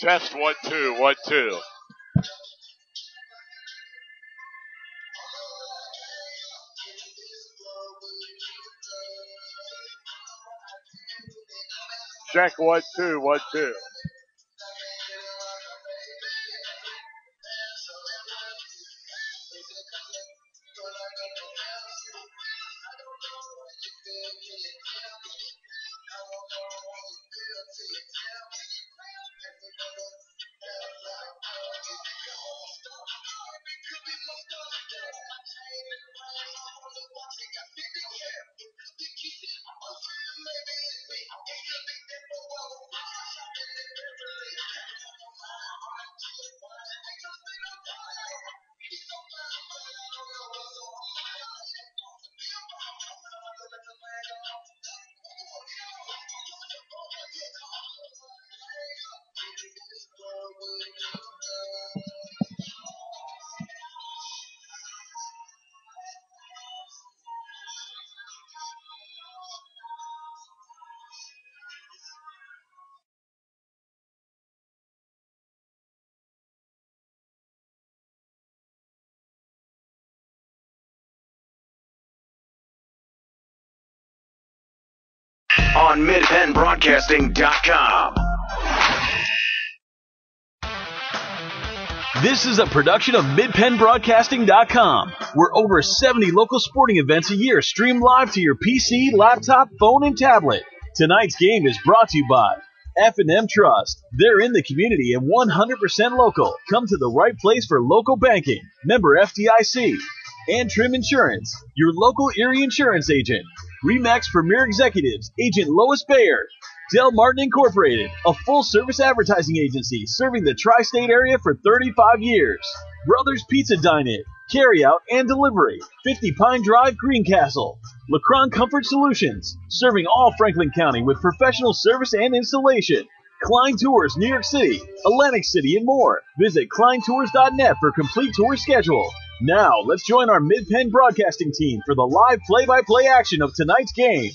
Test 1, 2, 1, 2. Check 1, 2, 1, 2. On MidPennBroadcasting.com. This is a production of MidPennBroadcasting.com, where over 70 local sporting events a year stream live to your PC, laptop, phone, and tablet. Tonight's game is brought to you by F&M Trust. They're in the community and 100% local. Come to the right place for local banking. Member FDIC. And Trim Insurance, your local Erie insurance agent. RE/MAX Premier Executives, Agent Lois Bayer. Del Martin Incorporated, a full-service advertising agency serving the tri-state area for 35 years. Brothers Pizza Dine-In, carry-out and delivery, 50 Pine Drive, Greencastle. LeCron Comfort Solutions, serving all Franklin County with professional service and installation. Klein Tours, New York City, Atlantic City, and more. Visit kleintours.net for complete tour schedule. Now, let's join our Mid-Penn broadcasting team for the live play-by-play action of tonight's game.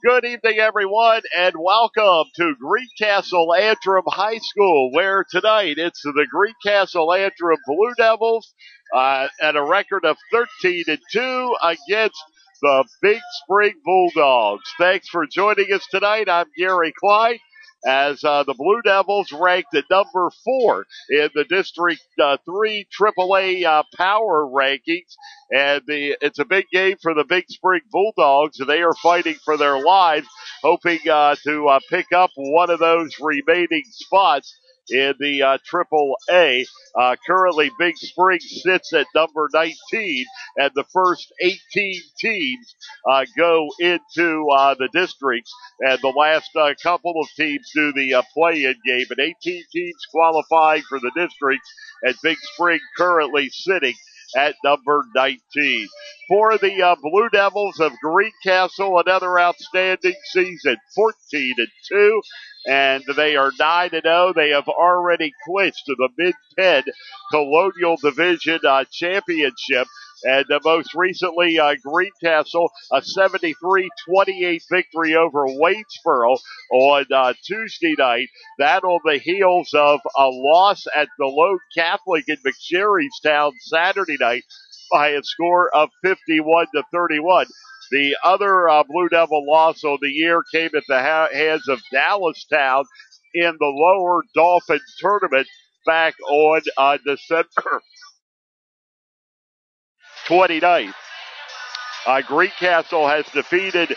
Good evening, everyone, and welcome to Greencastle Antrim High School, where tonight it's the Greencastle Antrim Blue Devils at a record of 13-2 against the Big Spring Bulldogs. Thanks for joining us tonight. I'm Gary Klein, as the Blue Devils ranked at number 4 in the District 3 AAA power rankings. And it's a big game for the Big Spring Bulldogs. They are fighting for their lives, hoping to pick up one of those remaining spots in the Triple A. Currently, Big Spring sits at number 19, and the first 18 teams go into the districts, and the last couple of teams do the play-in game, and 18 teams qualifying for the districts, and Big Spring currently sitting at number 19. For the Blue Devils of Greencastle, another outstanding season, 14-2, and they are 9-0. They have already clinched the Mid-Penn Colonial Division championship. And most recently, Greencastle, a 73-28 victory over Wadesboro on Tuesday night. That on the heels of a loss at the Lone Catholic in McSherrystown Saturday night by a score of 51-31. The other Blue Devil loss of the year came at the hands of Dallastown in the Lower Dolphin Tournament back on December 29th. Greencastle has defeated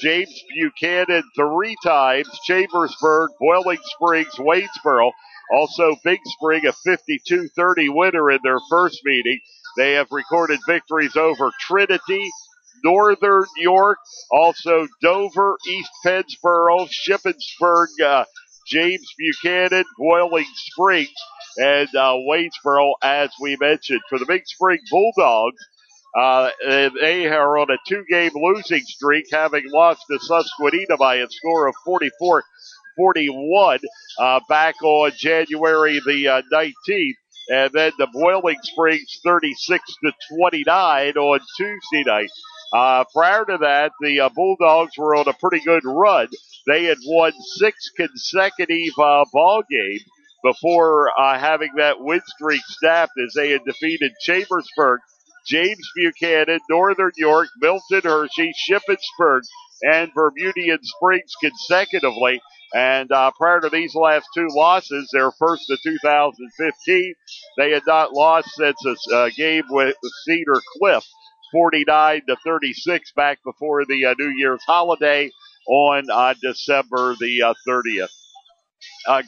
James Buchanan 3 times, Chambersburg, Boiling Springs, Wadesboro. Also, Big Spring, a 52-30 winner in their first meeting. They have recorded victories over Trinity, Northern York, also Dover, East Pennsboro, Shippensburg, James Buchanan, Boiling Springs, and Wadesboro, as we mentioned. For the Big Spring Bulldogs, they are on a 2-game losing streak, having lost to Susquehanna by a score of 44-41 back on January the 19th. And then the Boiling Springs 36-29 on Tuesday night. Prior to that, the Bulldogs were on a pretty good run. They had won 6 consecutive ball games before having that win streak snapped as they had defeated Chambersburg, James Buchanan, Northern York, Milton Hershey, Shippensburg, and Bermudian Springs consecutively. And prior to these last 2 losses, their first of 2015, they had not lost since a game with Cedar Cliff, 49-36, back before the New Year's holiday on December the 30th.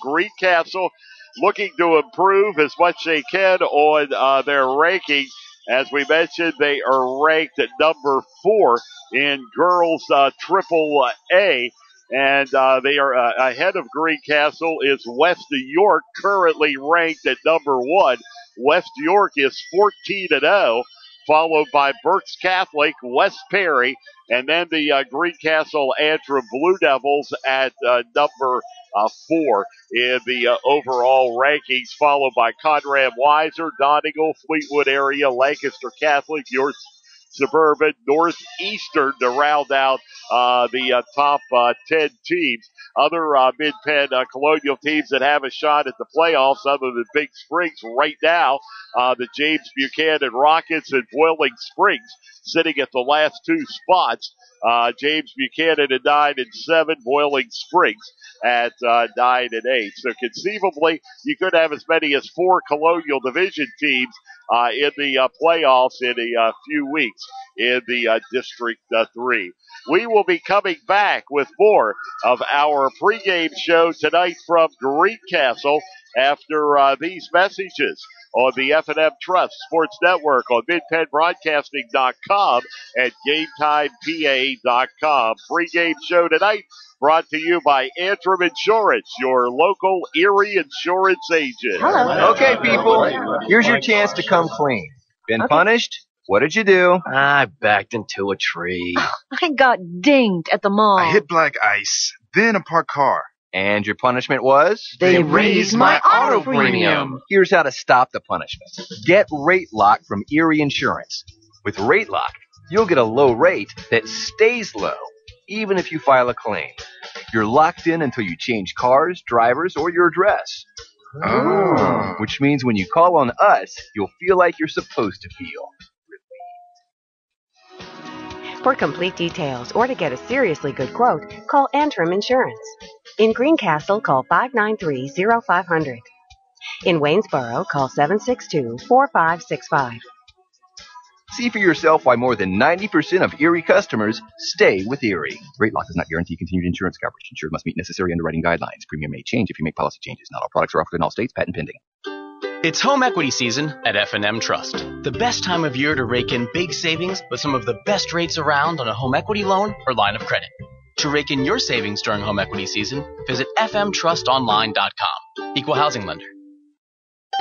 Greencastle looking to improve as much they can on their ranking. As we mentioned, they are ranked at number 4 in girls Triple A. And they are ahead of Greencastle is West York, currently ranked at number 1. West York is 14-0, followed by Berks Catholic, West Perry, and then the Greencastle Antrim Blue Devils at number 4 in the overall rankings, followed by Conrad Weiser, Donegal, Fleetwood area, Lancaster Catholic, York Suburban, Northeastern to round out the top 10 teams. Other mid-pen colonial teams that have a shot at the playoffs other than Big Springs right now, the James Buchanan Rockets and Boiling Springs sitting at the last 2 spots. James Buchanan at 9-7, Boiling Springs at 9-8. So conceivably, you could have as many as 4 Colonial Division teams in the playoffs in a few weeks in the District 3. We will be coming back with more of our pregame show tonight from Greencastle after these messages on the F&M Trust Sports Network on MidPennBroadcasting.com and GameTimePA.com. Pregame show tonight brought to you by Antrim Insurance, your local Erie insurance agent. Hello. Okay, people, here's your chance to come clean. Been punished? What did you do? I backed into a tree. I got dinged at the mall. I hit black ice, then a parked car. And your punishment was? They raised my auto premium. Here's how to stop the punishment. Get Rate Lock from Erie Insurance. With Rate Lock, you'll get a low rate that stays low, even if you file a claim. You're locked in until you change cars, drivers, or your address. Oh. Which means when you call on us, you'll feel like you're supposed to feel. For complete details or to get a seriously good quote, call Antrim Insurance. In Greencastle, call 593-0500. In Waynesboro, call 762-4565. See for yourself why more than 90% of Erie customers stay with Erie. Rate Lock does not guarantee continued insurance coverage. Insured must meet necessary underwriting guidelines. Premium may change if you make policy changes. Not all products are offered in all states. Patent pending. It's home equity season at F&M Trust. The best time of year to rake in big savings with some of the best rates around on a home equity loan or line of credit. To rake in your savings during home equity season, visit fmtrustonline.com. Equal housing lender.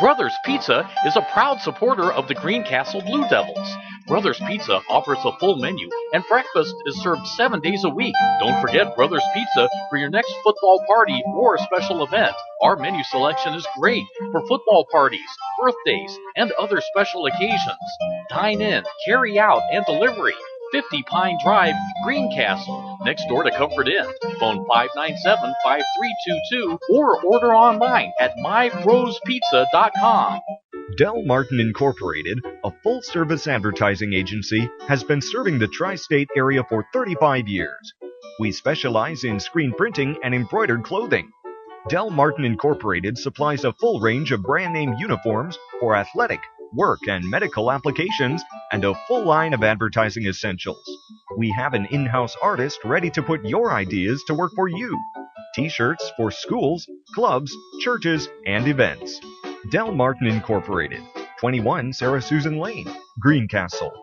Brothers Pizza is a proud supporter of the Greencastle Blue Devils. Brothers Pizza offers a full menu, and breakfast is served 7 days a week. Don't forget Brothers Pizza for your next football party or special event. Our menu selection is great for football parties, birthdays, and other special occasions. Dine in, carry out, and delivery. 50 Pine Drive, Greencastle, next door to Comfort Inn. Phone 597-5322 or order online at mybrosPizza.com. Del Martin Incorporated, a full-service advertising agency, has been serving the tri-state area for 35 years. We specialize in screen printing and embroidered clothing. Del Martin Incorporated supplies a full range of brand-name uniforms for athletic, work, and medical applications, and a full line of advertising essentials. We have an in-house artist ready to put your ideas to work for you. T-shirts for schools, clubs, churches, and events. Del Martin Incorporated, 21 Sarah Susan Lane, Greencastle.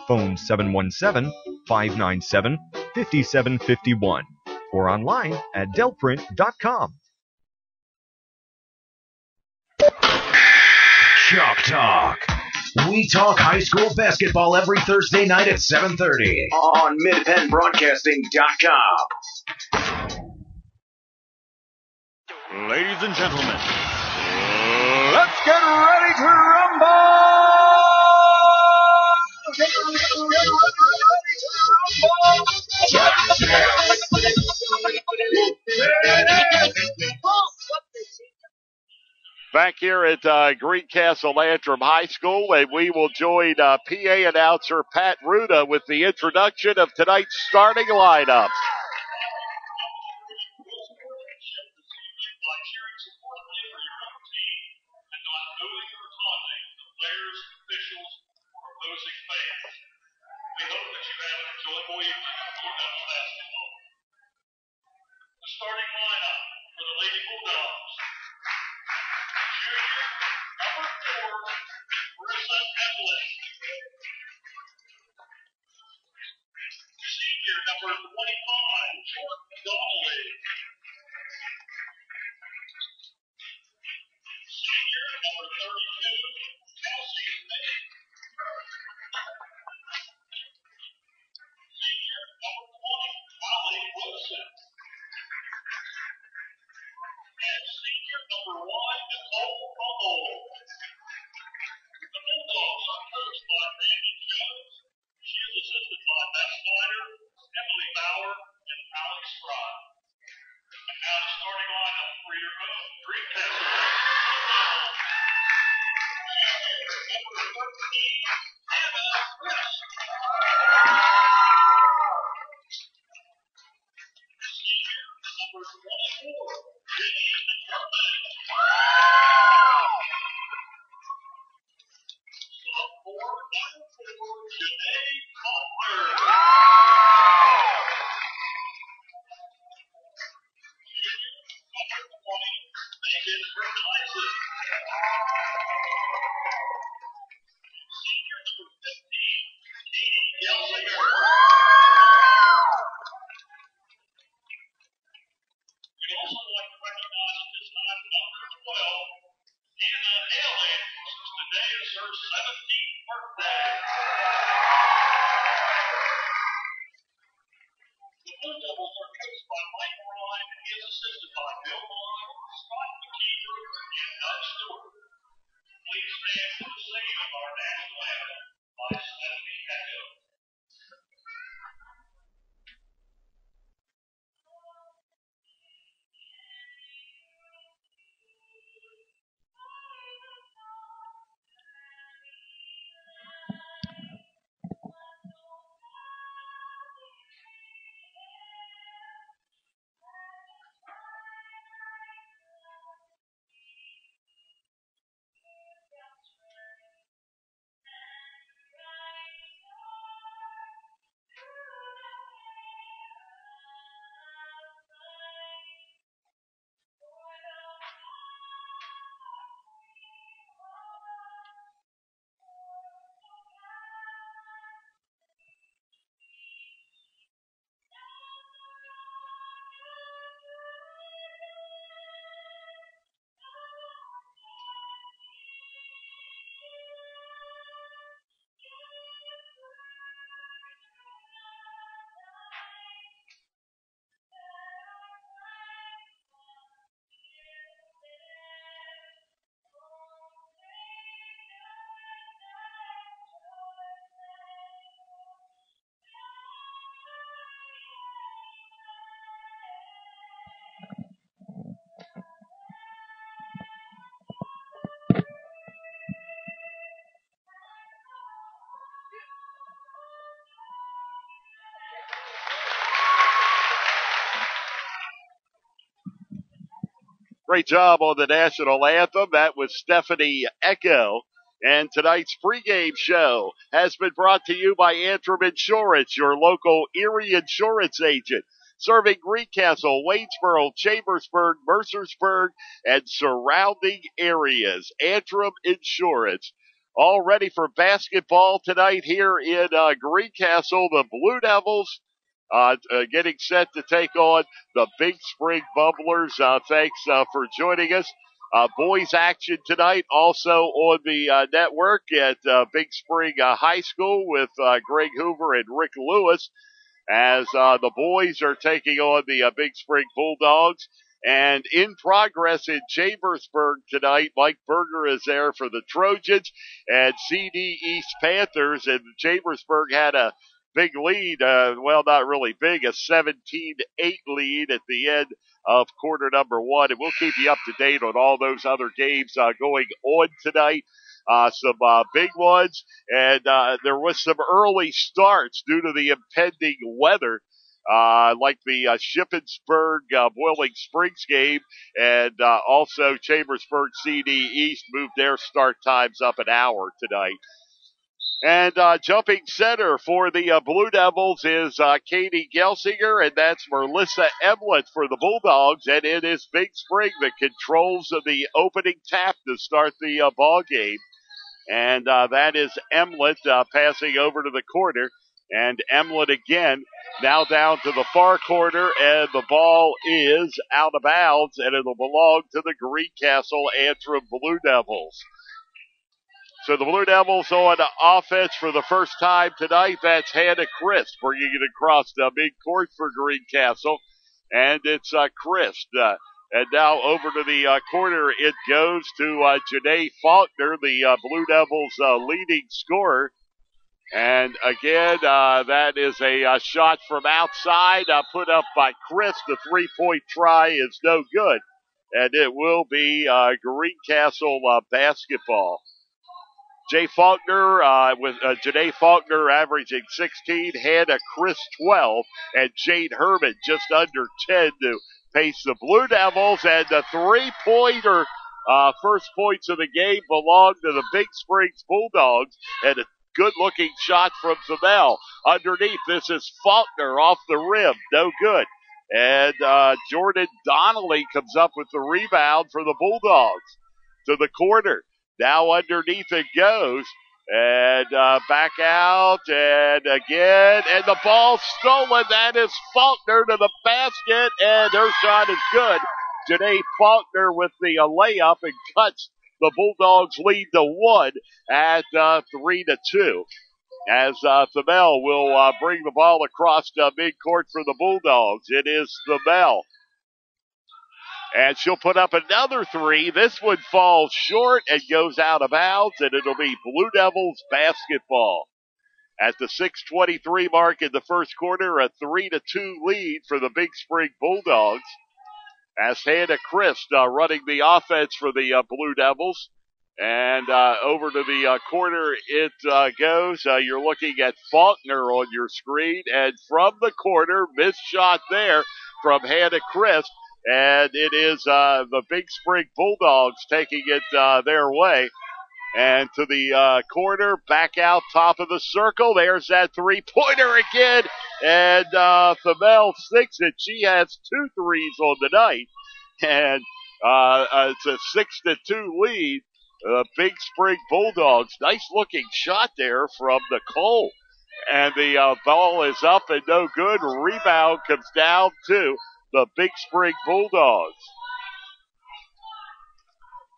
Phone 717-597-5751 or online at delprint.com. Chalk Talk. We talk high school basketball every Thursday night at 7:30 on MidPennBroadcasting.com. Ladies and gentlemen, let's get ready to rumble! Back here at Greencastle Antrim High School, and we will join PA announcer Pat Ruda with the introduction of tonight's starting lineup. We hope that you have an enjoyable evening of Blue Devils basketball. The starting lineup for the Lady Bulldogs. Junior, number 4, Marissa Evelyn. Senior, number 25, Jordan Donnelly. Senior, number 32, Kelsey Smith. Senior, number 20, Holly Wilson. And senior, number 1, Nicole Bumble. The Bulldogs are coached by Randy Jones. She is assisted by Beth Snyder, Emily Bauer, and Alex Fry. And now the starting lineup for your own Greencastle. Number 13, Anna West. Senior, number 24, Jenny Herman. Sophomore, number 4, Janae Faulkner. Junior, number 20, Megan Verkleisen. Senior, number 15, Katie Gelsinger. We'd also like to recognize at this time number 12, Anna Ailing, since today is her 17th birthday. The Blue Devils are coached by Mike Ryan and he is assisted by Bill Long, Scott McKeever, and Doug Stewart. Please stand for the singing of our national anthem by Stephanie Echo. Great job on the national anthem. That was Stephanie Echo. And tonight's pregame show has been brought to you by Antrim Insurance, your local Erie insurance agent, serving Greencastle, Waynesboro, Chambersburg, Mercersburg, and surrounding areas. Antrim Insurance. All ready for basketball tonight here in Greencastle. The Blue Devils getting set to take on the Big Spring Bubblers. Thanks for joining us. Boys action tonight also on the network at Big Spring High School with Greg Hoover and Rick Lewis as the boys are taking on the Big Spring Bulldogs. And in progress in Chambersburg tonight, Mike Berger is there for the Trojans and CD East Panthers. And Chambersburg had a big lead, well, not really big, a 17-8 lead at the end of quarter number one. And we'll keep you up to date on all those other games going on tonight. Some big ones, and there was some early starts due to the impending weather, like the Shippensburg Boiling Springs game, and also Chambersburg CD East moved their start times up an hour tonight. And jumping center for the Blue Devils is Katie Gelsinger, and that's Melissa Emlett for the Bulldogs. And it is Big Spring that controls the opening tap to start the ball game. And that is Emlett passing over to the corner. And Emlett again, now down to the far corner, and the ball is out of bounds, and it'll belong to the Greencastle Antrim Blue Devils. So the Blue Devils on offense for the first time tonight. That's Hannah Christ bringing it across the midcourt for Greencastle. And it's Christ. And now over to the corner it goes to Janae Faulkner, the Blue Devils leading scorer. And again, that is a shot from outside put up by Christ. The three-point try is no good. And it will be Greencastle basketball. Jay Faulkner with Janae Faulkner averaging 16, Hannah Chris 12, and Jade Herman just under 10 to pace the Blue Devils. And the three-pointer first points of the game belong to the Big Springs Bulldogs, and a good-looking shot from Zamel. Underneath, this is Faulkner off the rim, no good. And Jordan Donnelly comes up with the rebound for the Bulldogs to the corner. Now underneath it goes, and back out, and again, and the ball stolen. That is Faulkner to the basket, and her shot is good. Janae Faulkner with the layup and cuts the Bulldogs' lead to 1 at 3-2. As Thamel will bring the ball across midcourt for the Bulldogs. It is Thamel. And she'll put up another three. This one falls short and goes out of bounds, and it'll be Blue Devils basketball. At the 6:23 mark in the first quarter, a 3-2 lead for the Big Spring Bulldogs. As Hannah Christ running the offense for the Blue Devils. And over to the corner it goes. You're looking at Faulkner on your screen. And from the corner, missed shot there from Hannah Christ. And it is the Big Spring Bulldogs taking it their way. And to the corner, back out top of the circle. There's that three-pointer again. And Thamel sinks it. She has 2 threes on the night. And it's a 6-2 lead. Big Spring Bulldogs. Nice looking shot there from Nicole. And the ball is up and no good. Rebound comes down to the Big Spring Bulldogs.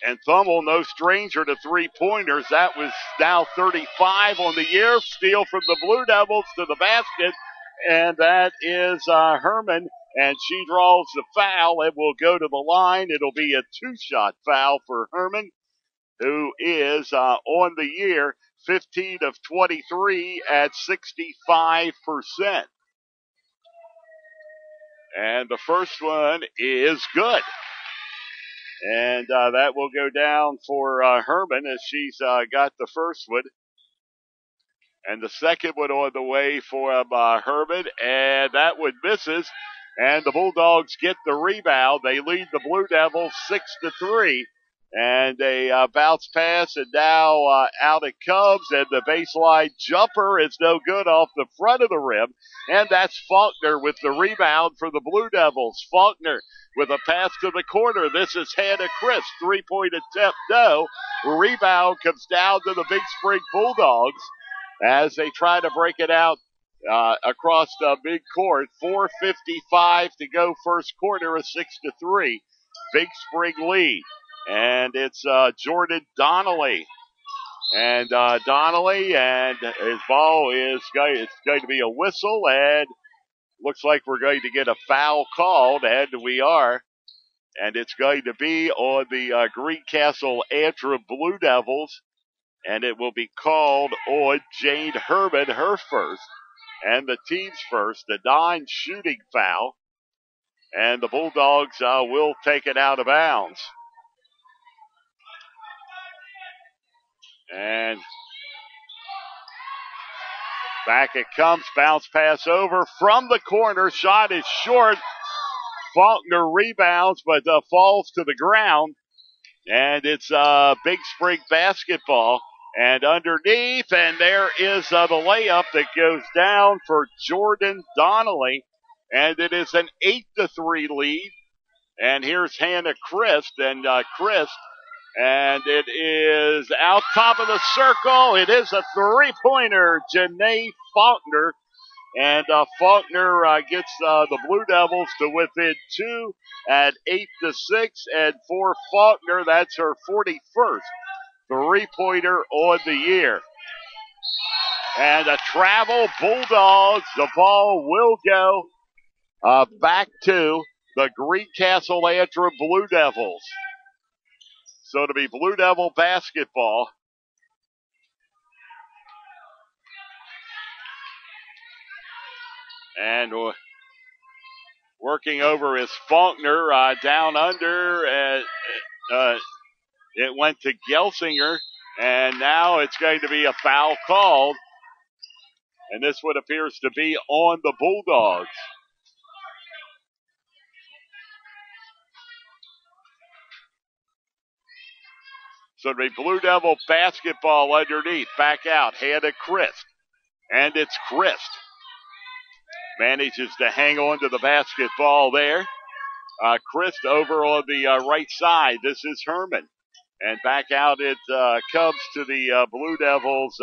And Thummel, no stranger to three-pointers. That was now 35 on the year. Steal from the Blue Devils to the basket. And that is Herman. And she draws the foul and will go to the line. It'll be a 2-shot foul for Herman, who is on the year 15 of 23 at 65%. And the first one is good. And that will go down for Herman as she's got the first one. And the second one on the way for Herman. And that one misses. And the Bulldogs get the rebound. They lead the Blue Devils 6-3. And a bounce pass, and now out it comes, and the baseline jumper is no good off the front of the rim. And that's Faulkner with the rebound for the Blue Devils. Faulkner with a pass to the corner. This is Hannah Christ. 3-point attempt, no. Rebound comes down to the Big Spring Bulldogs as they try to break it out across the midcourt. 4:55 to go first quarter, a 6-3. Big Spring lead. And it's Jordan Donnelly. And Donnelly, and his ball is it's going to be a whistle, and looks like we're going to get a foul called, and we are. And it's going to be on the Greencastle Antrim Blue Devils. And it will be called on Jade Herman, her first. And the team's first, the non-shooting foul. And the Bulldogs will take it out of bounds. And back it comes, bounce pass over from the corner. Shot is short. Faulkner rebounds, but falls to the ground. And it's Big Spring basketball. And underneath, and there is the layup that goes down for Jordan Donnelly. And it is an 8-3 lead. And here's Hannah Christ. And Christ, and it is out top of the circle. It is a three-pointer, Janae Faulkner. And Faulkner gets the Blue Devils to within 2 at 8-6. And for Faulkner, that's her 41st three-pointer on the year. And a travel Bulldogs. The ball will go back to the Greencastle Antrim Blue Devils. So it'll be Blue Devil basketball. And working over is Faulkner down under. It went to Gelsinger. And now it's going to be a foul called. And this one appears to be on the Bulldogs. So it'll be Blue Devil basketball underneath. Back out. Hannah Christ. And it's Christ. Manages to hang on to the basketball there. Christ over on the right side. This is Herman. And back out it comes to the Blue Devils.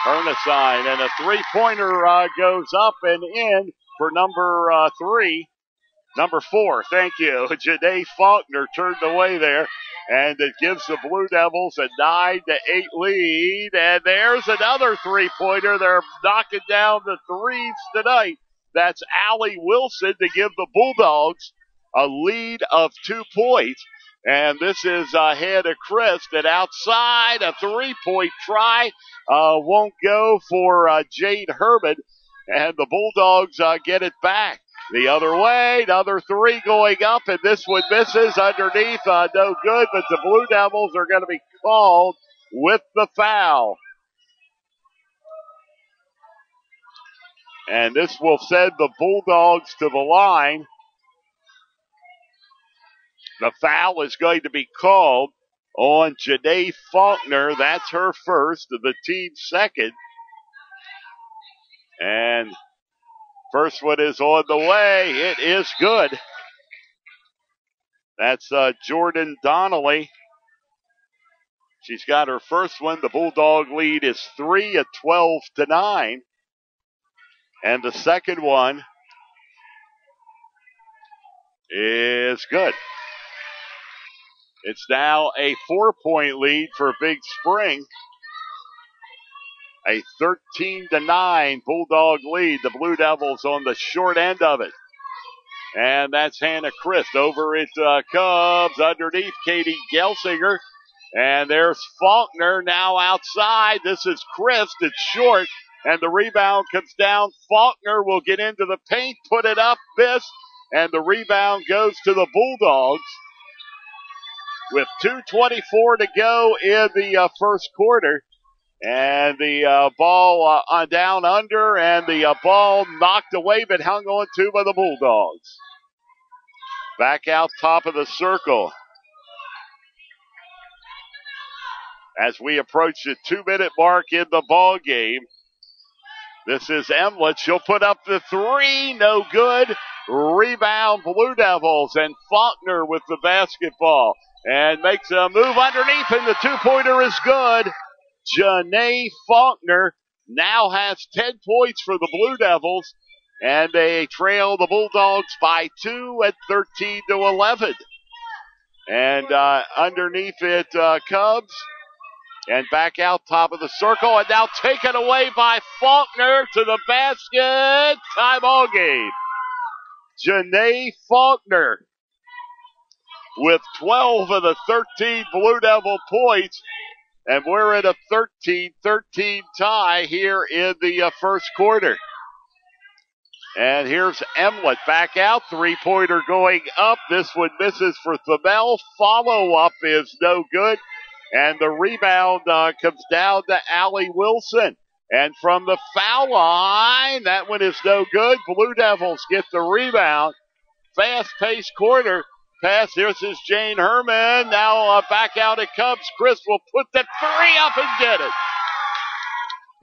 Hernesine. And a three-pointer goes up and in for number 4. Thank you. Janae Faulkner turned away there. And it gives the Blue Devils a 9-8 lead. And there's another three-pointer. They're knocking down the threes tonight. That's Allie Wilson to give the Bulldogs a lead of 2 points. And this is Hannah Christ. And outside, a three-point try won't go for Jade Herman. And the Bulldogs get it back. The other way, another three going up, and this one misses underneath. No good, but the Blue Devils are going to be called with the foul. And this will send the Bulldogs to the line. The foul is going to be called on Janae Faulkner. That's her first, the team's second. And first one is on the way. It is good. That's Jordan Donnelly. She's got her first one. The Bulldog lead is 3 at 12-9. And the second one is good. It's now a 4-point lead for Big Spring. A 13-9 Bulldog lead. The Blue Devils on the short end of it. And that's Hannah Christ. Over it comes underneath Katie Gelsinger. And there's Faulkner now outside. This is Christ. It's short. And the rebound comes down. Faulkner will get into the paint, put it up, miss. And the rebound goes to the Bulldogs. With 2:24 to go in the first quarter. And the ball on down under, and the ball knocked away but hung on to by the Bulldogs. Back out top of the circle. As we approach the 2-minute mark in the ball game. This is Emlet. She'll put up the three. No good. Rebound Blue Devils, and Faulkner with the basketball. And makes a move underneath, and the two-pointer is good. Janae Faulkner now has 10 points for the Blue Devils, and they trail the Bulldogs by 2 at 13-11. And underneath it comes, and back out top of the circle, and now taken away by Faulkner to the basket. Tie ball game. Janae Faulkner with 12 of the 13 Blue Devil points. And we're in a 13-13 tie here in the first quarter. And here's Emlet back out. Three-pointer going up. This one misses for Thamel. Follow-up is no good. And the rebound comes down to Allie Wilson. And from the foul line, that one is no good. Blue Devils get the rebound. Fast-paced quarter. Pass. Here's Jane Herman. Now back out it comes. Chris will put the three up and get it.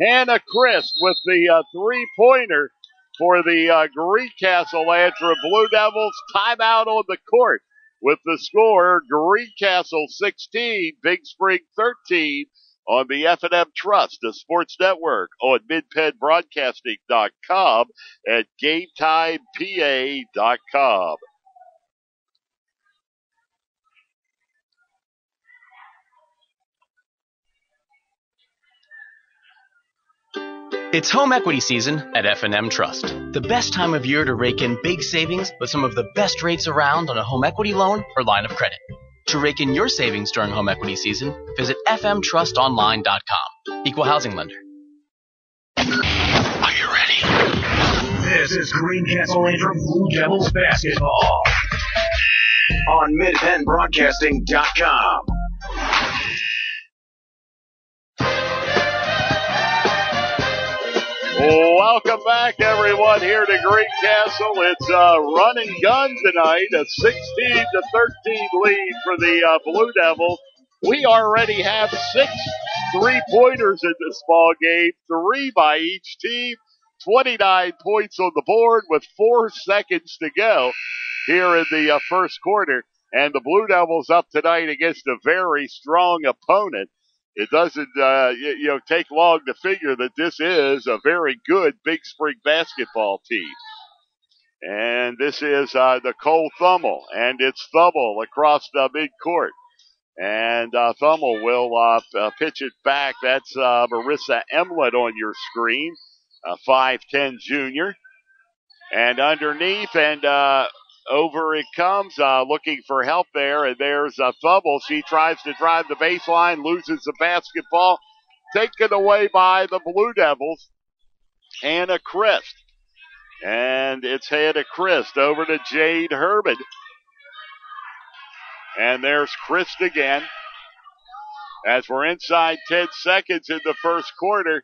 Hannah Chris with the three-pointer for the Greencastle Antrim Blue Devils. Timeout on the court with the score, Greencastle 16, Big Spring 13 on the F&M Trust, the sports network on MidPennBroadcasting.com and GameTimePA.com. It's home equity season at F&M Trust. The best time of year to rake in big savings with some of the best rates around on a home equity loan or line of credit. To rake in your savings during home equity season, visit fmtrustonline.com. Equal housing lender. Are you ready? This is Greencastle Antrim Blue Devils basketball on MidPennBroadcasting.com. Welcome back, everyone, here to Greencastle. It's run and gun tonight, a 16-13 lead for the Blue Devils. We already have 6 three-pointers in this ball game, 3 by each team, 29 points on the board with 4 seconds to go here in the first quarter. And the Blue Devils up tonight against a very strong opponent. It doesn't, take long to figure that this is a very good Big Spring basketball team. And this is Nicole Thummel, and it's Thummel across the midcourt. And Thummel will pitch it back. That's Marissa Emlet on your screen, 5'10 junior. And underneath, and over it comes, looking for help there, and there's Thummel. She tries to drive the baseline, loses the basketball, taken away by the Blue Devils. Hannah Christ. And it's Hannah Christ over to Jade Herman. And there's Christ again. As we're inside 10 seconds in the first quarter.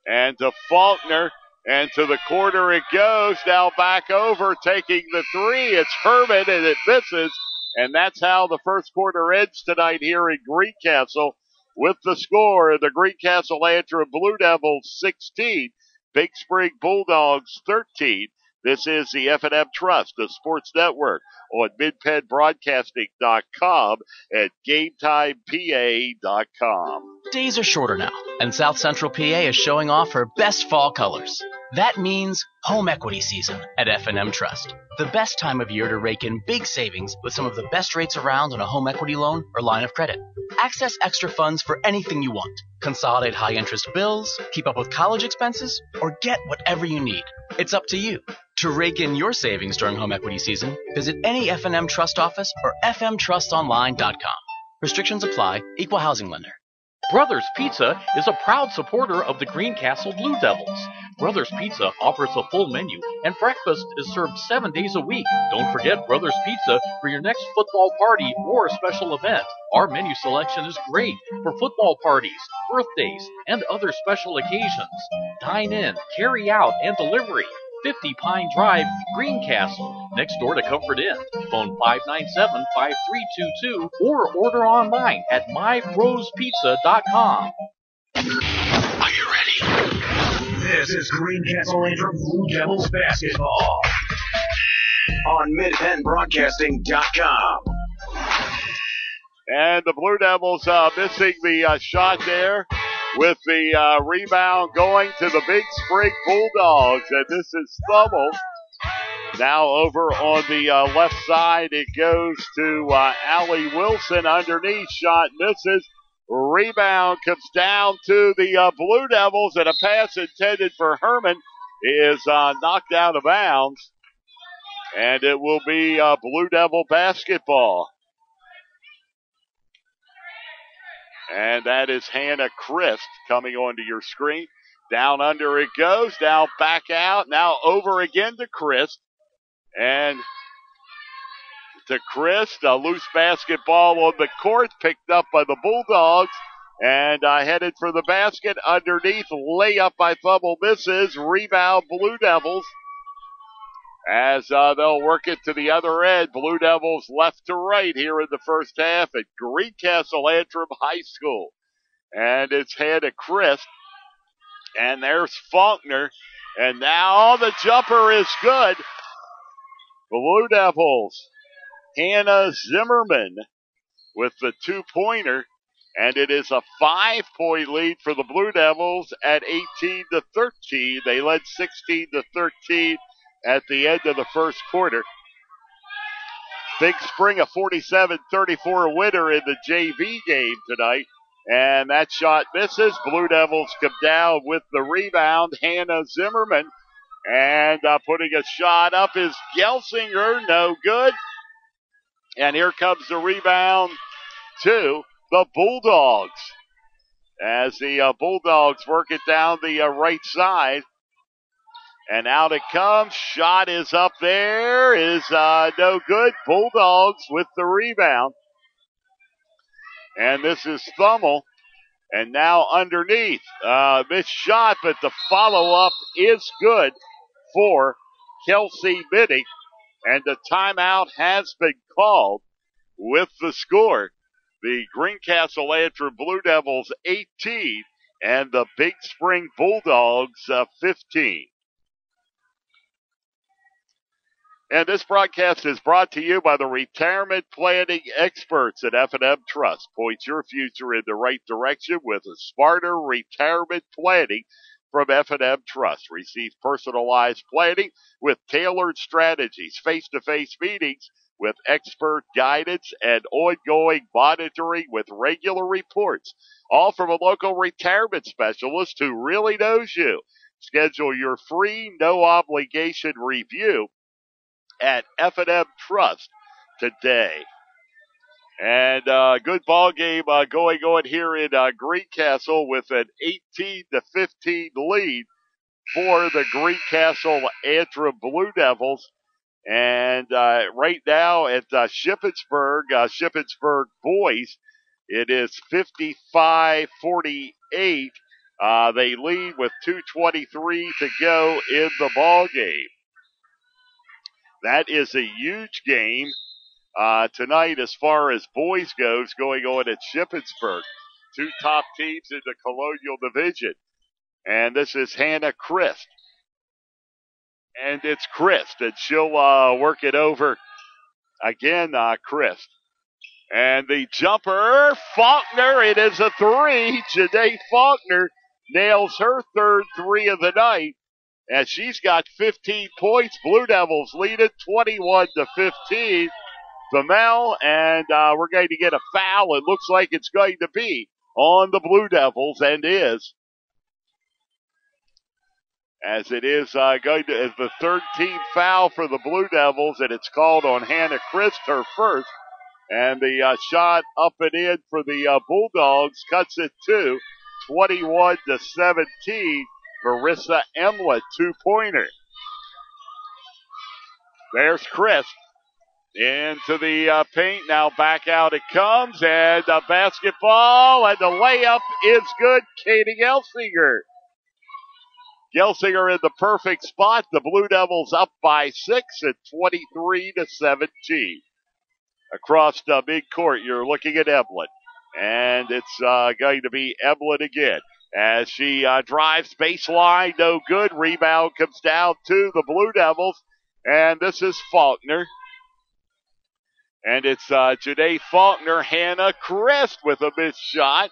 And to Faulkner. And to the corner it goes. Now back over, taking the three. It's Herman, and it misses. And that's how the first quarter ends tonight here in Greencastle. With the score, the Greencastle Antrim Blue Devils 16, Big Spring Bulldogs 13. This is the F&M Trust, the sports network on MidPennBroadcasting.com and GameTimePA.com. Days are shorter now, and South Central PA is showing off her best fall colors. That means home equity season at F&M Trust. The best time of year to rake in big savings with some of the best rates around on a home equity loan or line of credit. Access extra funds for anything you want. Consolidate high-interest bills, keep up with college expenses, or get whatever you need. It's up to you. To rake in your savings during home equity season, visit any F&M Trust office or fmtrustonline.com. Restrictions apply. Equal housing lender. Brothers Pizza is a proud supporter of the Greencastle Blue Devils. Brothers Pizza offers a full menu, and breakfast is served 7 days a week. Don't forget Brothers Pizza for your next football party or special event. Our menu selection is great for football parties, birthdays, and other special occasions. Dine in, carry out, and delivery. 50 Pine Drive, Greencastle, next door to Comfort Inn. Phone 597-5322 or order online at mybrosepizza.com. Are you ready? This is Greencastle Antrim Blue Devils basketball on MidPennBroadcasting.com. And the Blue Devils missing the shot there. With the rebound going to the Big Spring Bulldogs. And this is Thummel. Now over on the left side, it goes to Allie Wilson underneath. Shot misses. Rebound comes down to the Blue Devils, and a pass intended for Herman is knocked out of bounds. And it will be Blue Devil basketball. And that is Hannah Christ coming onto your screen. Down under it goes, now back out, now over again to Christ. And to Christ, a loose basketball on the court, picked up by the Bulldogs. And headed for the basket underneath, layup by Fumble misses, rebound Blue Devils. As they'll work it to the other end, Blue Devils left to right here in the first half at Greencastle Antrim High School. And it's Hannah Christ. And there's Faulkner. And now the jumper is good. Blue Devils, Hannah Zimmerman with the 2-pointer. And it is a 5-point lead for the Blue Devils at 18-13. They led 16-13 at the end of the first quarter. Big Spring, a 47-34 winner in the JV game tonight. And that shot misses. Blue Devils come down with the rebound. Hannah Zimmerman. And putting a shot up is Gelsinger. No good. And here comes the rebound to the Bulldogs. As the Bulldogs work it down the right side. And out it comes. Shot is up there. Is no good. Bulldogs with the rebound. And this is Thummel. And now underneath. Missed shot, but the follow-up is good for Kelsey Minnick. And the timeout has been called with the score. The Greencastle Antrim Blue Devils 18 and the Big Spring Bulldogs 15. And this broadcast is brought to you by the retirement planning experts at F&M Trust. Point your future in the right direction with a smarter retirement planning from F&M Trust. Receive personalized planning with tailored strategies, face-to-face meetings with expert guidance, and ongoing monitoring with regular reports. All from a local retirement specialist who really knows you. Schedule your free, no-obligation review at F&M Trust today. And good ball game going on here in Greencastle with an 18-15 lead for the Greencastle Antrim Blue Devils. And right now at Shippensburg boys, it is 55-48. They lead with 2:23 to go in the ball game. That is a huge game tonight as far as boys goes going on at Shippensburg. Two top teams in the Colonial Division. And this is Hannah Christ. And it's Christ, and she'll work it over again, Christ. And the jumper, Faulkner, it is a three. Janae Faulkner nails her third three of the night. And she's got 15 points. Blue Devils lead it 21-15. Mel, and we're going to get a foul. It looks like it's going to be on the Blue Devils, and is. As it is going to, as the third team foul for the Blue Devils, and it's called on Hannah Christ, her first. And the shot up and in for the Bulldogs cuts it to 21-17. Marissa Emlet, 2-pointer. There's Christ into the paint. Now back out it comes, and the basketball, and the layup is good. Katie Gelsinger. Gelsinger in the perfect spot. The Blue Devils up by 6 at 23-17. Across the midcourt, you're looking at Emlet. And it's going to be Emlet again. As she drives baseline, no good. Rebound comes down to the Blue Devils. And this is Faulkner. And it's Janae Faulkner, Hannah Christ with a missed shot.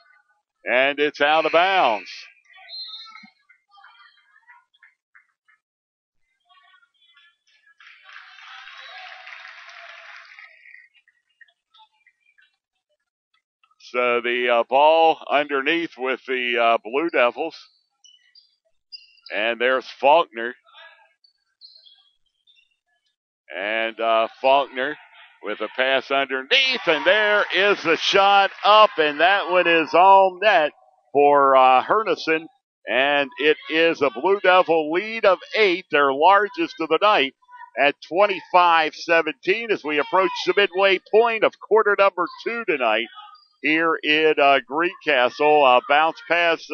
And it's out of bounds. So the ball underneath with the Blue Devils. And there's Faulkner. And Faulkner with a pass underneath, and there is the shot up, and that one is on net for Hernison, and it is a Blue Devil lead of 8, their largest of the night, at 25-17 as we approach the midway point of quarter number 2 tonight here in Greencastle. Bounce pass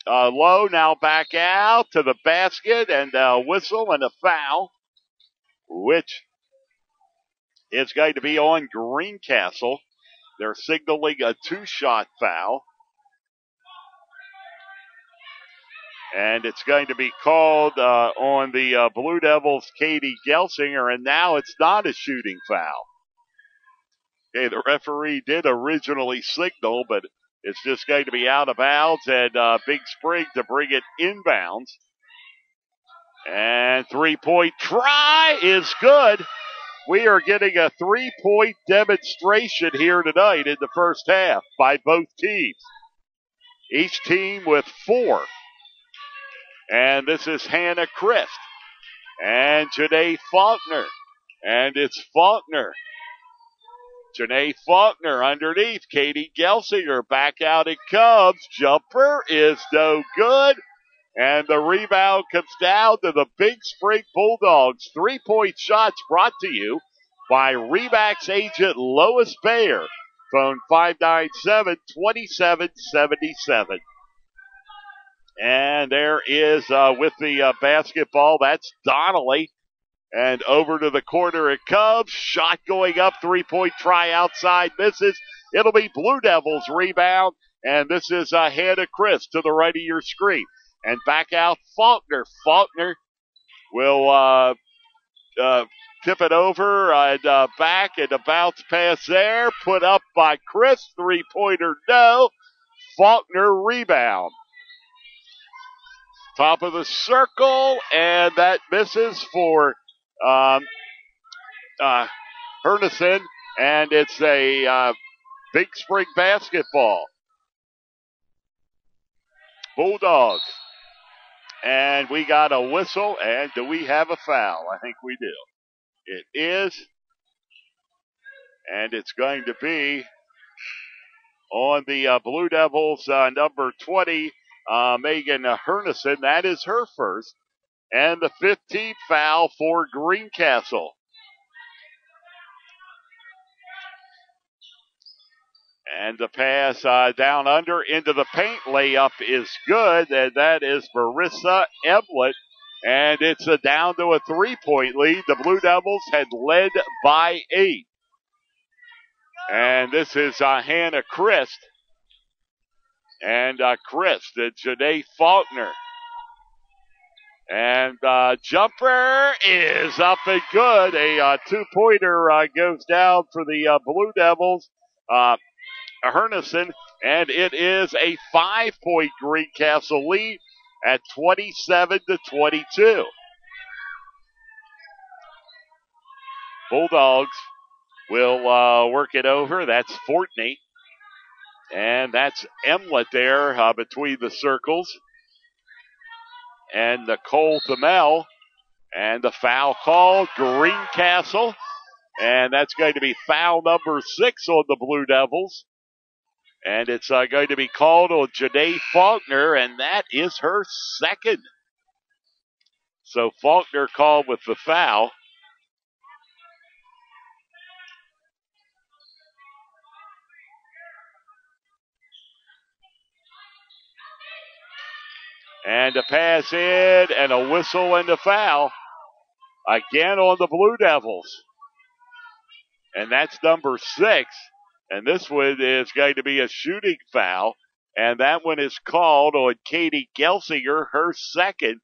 low, now back out to the basket, and a whistle and a foul, which is going to be on Greencastle. They're signaling a 2-shot foul. And it's going to be called on the Blue Devils' Katie Gelsinger, and now it's not a shooting foul. Okay, the referee did originally signal, but it's just going to be out of bounds, and Big Spring to bring it inbounds. And 3-point try is good. We are getting a 3-point demonstration here tonight in the first half by both teams. Each team with 4. And this is Hannah Christ and Janae Faulkner. And it's Faulkner. Janae Faulkner underneath. Katie Gelsinger back out it comes. Jumper is no good. And the rebound comes down to the Big Spring Bulldogs. 3-point shots brought to you by Remax agent Lois Bayer. Phone 597-2777. And there is, with the basketball, that's Donnelly. And over to the corner it comes. Shot going up, 3-point try outside, misses. It'll be Blue Devils rebound. And this is Hannah Christ to the right of your screen. And back out Faulkner. Faulkner will tip it over and back, and a bounce pass there. Put up by Chris. 3-pointer, no. Faulkner rebound. Top of the circle, and that misses for Hernison, and it's a Big Spring basketball. Bulldogs. And we got a whistle, and do we have a foul? I think we do. It is, and it's going to be on the Blue Devils, number 20, Megan Hernison. That is her first. And the 15th foul for Greencastle. And the pass down under into the paint. Layup is good, and that is Marissa Emlett. And it's down to a 3-point lead. The Blue Devils had led by 8. And this is Hannah Christ. And Christ and Janae Faulkner. And jumper is up and good. A 2-pointer goes down for the Blue Devils. Hernison, and it is a 5-point Greencastle lead at 27-22. Bulldogs will work it over. That's Fortney. And that's Emlett there between the circles. And Nicole Thamel. And the foul called, Greencastle. And that's going to be foul number 6 on the Blue Devils. And it's going to be called on Janae Faulkner, and that is her second. So Faulkner called with the foul. And a pass in, and a whistle and a foul. Again on the Blue Devils. And that's number 6. And this one is going to be a shooting foul. And that one is called on Katie Gelsinger, her second,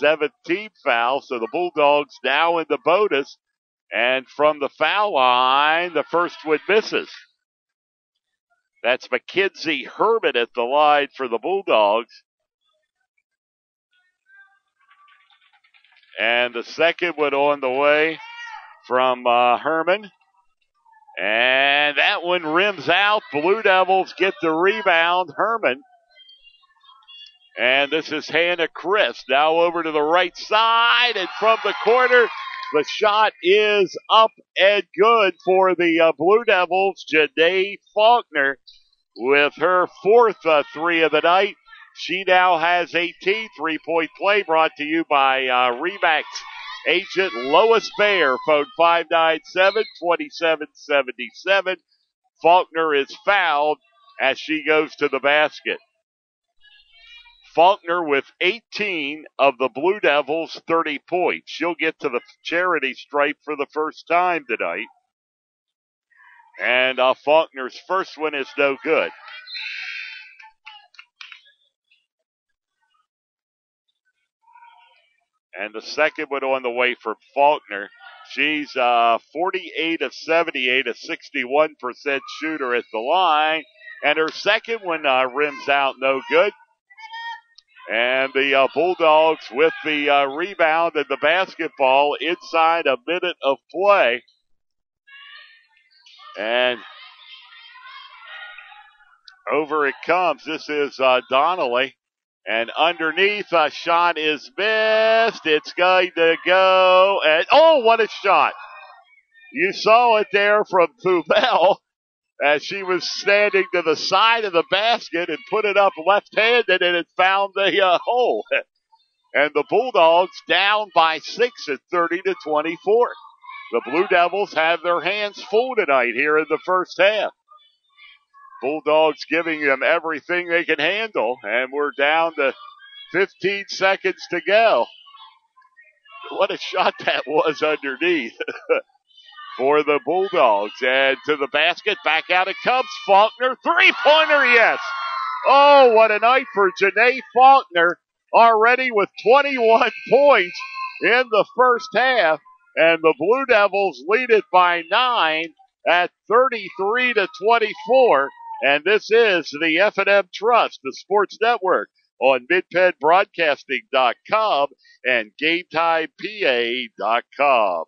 17th foul. So the Bulldogs now in the bonus. And from the foul line, the first one misses. That's Mackenzie Herman at the line for the Bulldogs. And the second one on the way from Herman. And that one rims out. Blue Devils get the rebound. Herman. And this is Hannah Christ. Now over to the right side. And from the corner, The shot is up and good for the Blue Devils. Janae Faulkner with her fourth three of the night. She now has 18. Three-point play brought to you by Remax agent Lois Bayer. Phone 597-2777. Faulkner is fouled as she goes to the basket. Faulkner with 18 of the Blue Devils' 30 points. She'll get to the charity stripe for the first time tonight. And Faulkner's first one is no good. And the second one on the way for Faulkner. She's 48 of 78, a 61% shooter at the line. And her second one rims out no good. And the Bulldogs with the rebound and the basketball inside a minute of play. And over it comes. This is Donnelly. And underneath, a shot is missed. It's going to go. And oh, what a shot. You saw it there from Thubel as she was standing to the side of the basket and put it up left-handed, and it found the hole. And the Bulldogs down by 6 at 30-24. The Blue Devils have their hands full tonight here in the first half. Bulldogs giving them everything they can handle, and we're down to 15 seconds to go. What a shot that was underneath for the Bulldogs. And to the basket, back out it comes. Faulkner, three-pointer, yes. Oh, what a night for Janae Faulkner, already with 21 points in the first half. And the Blue Devils lead it by 9 at 33-24. And this is the F&M Trust, the sports network on MidPennBroadcasting.com and GameTimePA.com.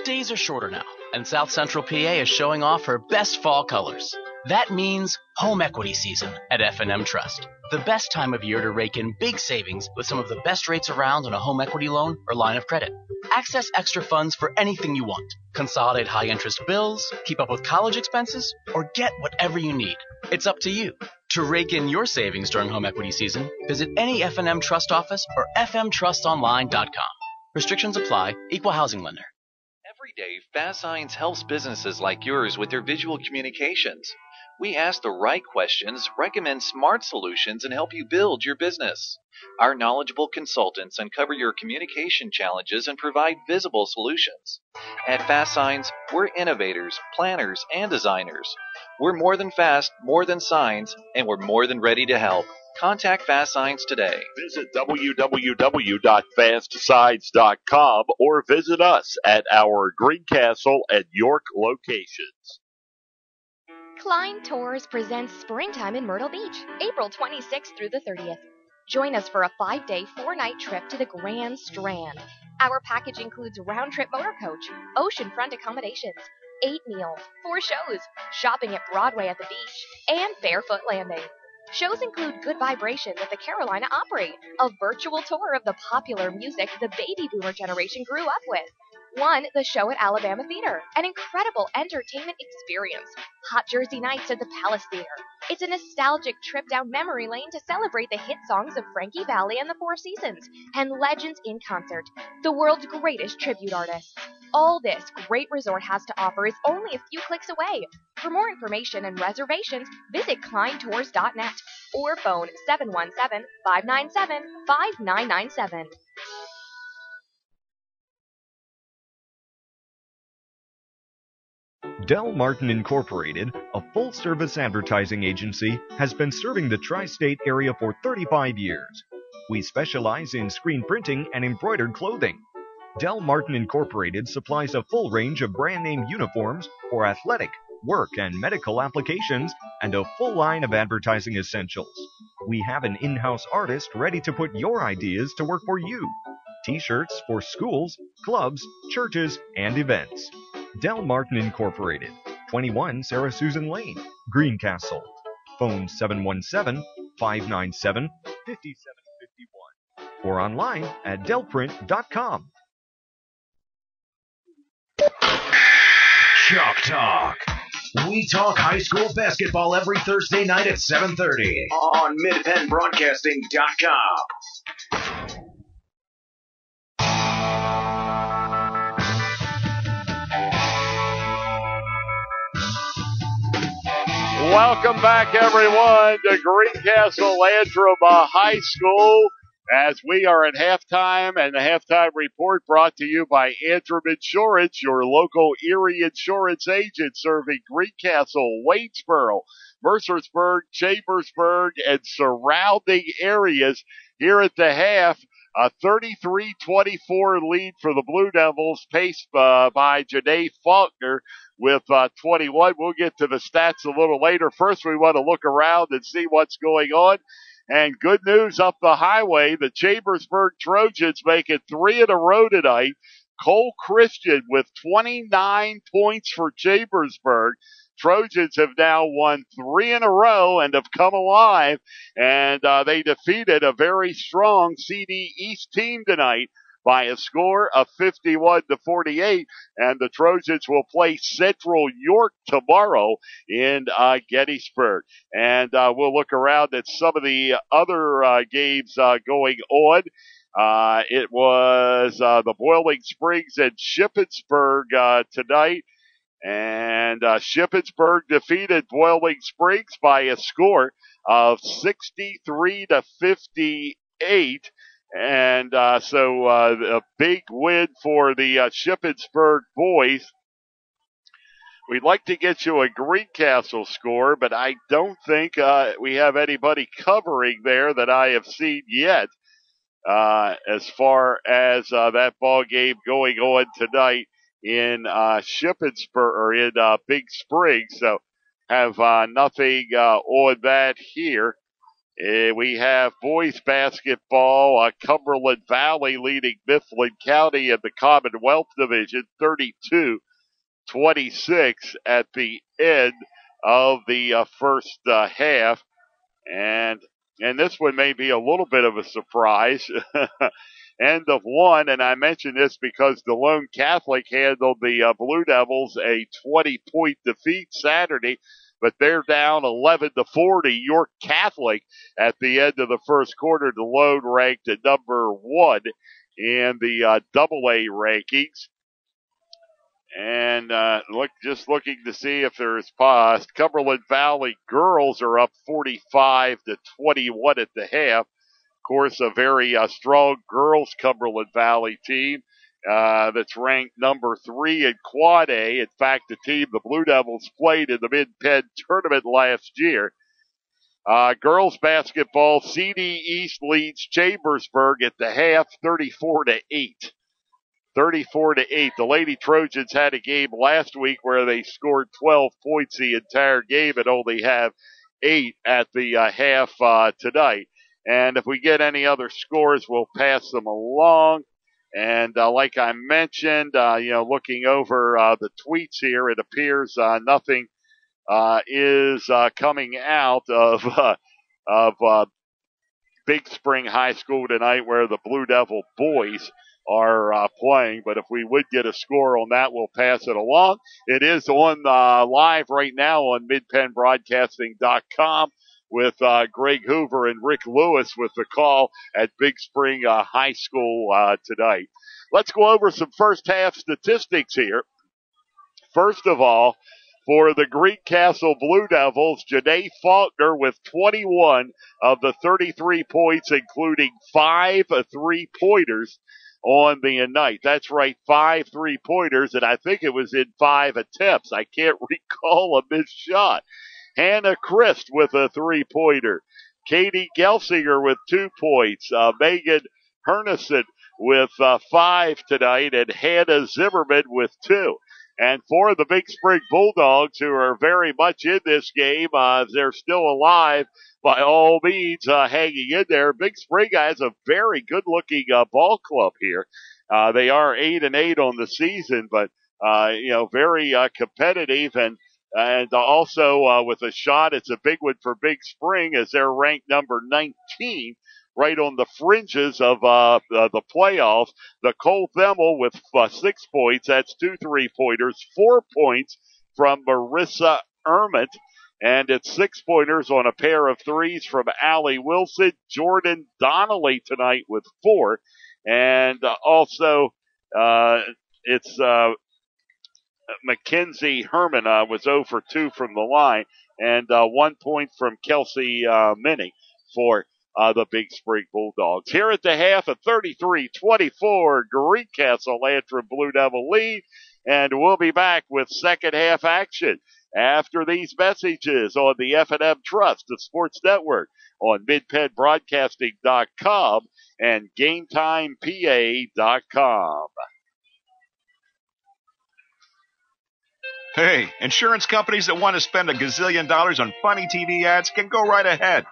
Days are shorter now, and South Central PA is showing off her best fall colors. That means home equity season at F&M Trust. The best time of year to rake in big savings with some of the best rates around on a home equity loan or line of credit. Access extra funds for anything you want. Consolidate high-interest bills, keep up with college expenses, or get whatever you need. It's up to you. To rake in your savings during home equity season, visit any F&M Trust office or fmtrustonline.com. Restrictions apply. Equal housing lender. Every day, Fast Signs helps businesses like yours with their visual communications. We ask the right questions, recommend smart solutions, and help you build your business. Our knowledgeable consultants uncover your communication challenges and provide visible solutions. At Fast Signs, we're innovators, planners, and designers. We're more than fast, more than signs, and we're more than ready to help. Contact Fast Signs today. Visit www.fastsigns.com or visit us at our Greencastle and York locations. Klein Tours presents Springtime in Myrtle Beach, April 26th through the 30th. Join us for a 5-day, 4-night trip to the Grand Strand. Our package includes round-trip motor coach, oceanfront accommodations, 8 meals, 4 shows, shopping at Broadway at the beach, and barefoot landing. Shows include Good Vibrations at the Carolina Opry, a virtual tour of the popular music the baby boomer generation grew up with. The show at Alabama Theater, an incredible entertainment experience. Hot Jersey Nights at the Palace Theater. It's a nostalgic trip down memory lane to celebrate the hit songs of Frankie Valli and the Four Seasons, and legends in concert, the world's greatest tribute artists. All this great resort has to offer is only a few clicks away. For more information and reservations, visit kleintours.net or phone 717-597-5997. Del Martin Incorporated, a full-service advertising agency, has been serving the tri-state area for 35 years. We specialize in screen printing and embroidered clothing. Del Martin Incorporated supplies a full range of brand-name uniforms for athletic, work, and medical applications, and a full line of advertising essentials. We have an in-house artist ready to put your ideas to work for you. T-shirts for schools, clubs, churches, and events. Del Martin Incorporated, 21 Sarah Susan Lane, Greencastle. Phone 717-597-5751 or online at delprint.com. Chalk Talk. We talk high school basketball every Thursday night at 7:30 on midpennbroadcasting.com. Welcome back, everyone, to Greencastle Antrim High School as we are at halftime, and the halftime report brought to you by Antrim Insurance, your local Erie insurance agent serving Greencastle, Waynesboro, Mercersburg, Chambersburg, and surrounding areas. Here at the half, a 33-24 lead for the Blue Devils, paced by Janae Faulkner with 21. We'll get to the stats a little later. First, we want to look around and see what's going on. And good news up the highway, the Chambersburg Trojans make it 3 in a row tonight. Cole Christian with 29 points for Chambersburg. Trojans have now won 3 in a row and have come alive, and they defeated a very strong CD East team tonight by a score of 51-48, and the Trojans will play Central York tomorrow in Gettysburg. And we'll look around at some of the other games going on. It was the Boiling Springs and Shippensburg tonight. And Shippensburg defeated Boiling Springs by a score of 63-58. And so a big win for the Shippensburg boys. We'd like to get you a Greencastle score, but I don't think we have anybody covering there that I have seen yet as far as that ball game going on tonight in Shippensburg or in Big Spring. So have nothing on that here. We have boys basketball, Cumberland Valley leading Mifflin County in the Commonwealth Division 32-26 at the end of the first half. And this one may be a little bit of a surprise. End of one, and I mention this because DeLone Catholic handled the Blue Devils a 20-point defeat Saturday, but they're down 11-4 to York Catholic at the end of the first quarter. DeLone ranked at number 1 in the AA rankings. And looking to see if there's pause. Cumberland Valley girls are up 45-21 at the half. Of course, a very strong girls Cumberland Valley team that's ranked number 3 in Quad A. In fact, the team the Blue Devils played in the Mid-Penn tournament last year. Girls basketball, CD East leads Chambersburg at the half, 34-8. 34-8. The Lady Trojans had a game last week where they scored 12 points the entire game and only have 8 at the half tonight. And if we get any other scores, we'll pass them along. And like I mentioned, looking over the tweets here, it appears nothing is coming out of Big Spring High School tonight where the Blue Devil boys are playing. But if we would get a score on that, we'll pass it along. It is on live right now on midpennbroadcasting.com with Greg Hoover and Rick Lewis with the call at Big Spring High School tonight. Let's go over some first half statistics here. First of all, for the Greencastle Blue Devils, Janae Faulkner with 21 of the 33 points, including 5 3-pointers on the night. That's right, 5 3-pointers, and I think it was in 5 attempts. I can't recall a missed shot. Hannah Christ with a 3-pointer. Katie Gelsinger with 2 points. Megan Hernison with 5 tonight, and Hannah Zimmerman with 2. And for the Big Spring Bulldogs, who are very much in this game, they're still alive by all means, hanging in there. Big Spring has a very good-looking ball club here. They are 8-8 on the season, but very competitive, and also with a shot, it's a big one for Big Spring as they're ranked number 19 right on the fringes of the playoffs. The Cole Themmel with 6 points. That's 2 3-pointers, 4 points from Marissa Ermint. And it's 6-pointers on a pair of threes from Allie Wilson. Jordan Donnelly tonight with 4. And also it's Mackenzie Herman was 0 for 2 from the line. And 1 point from Kelsey Minnie for the Big Spring Bulldogs. Here at the half, a 33-24 Greencastle Antrim Blue Devil lead. And we'll be back with second half action after these messages on the F&M Trust, the Sports Network, on MidPennBroadcasting.com and GameTimePA.com. Hey, insurance companies that want to spend $1 gazillion on funny TV ads can go right ahead,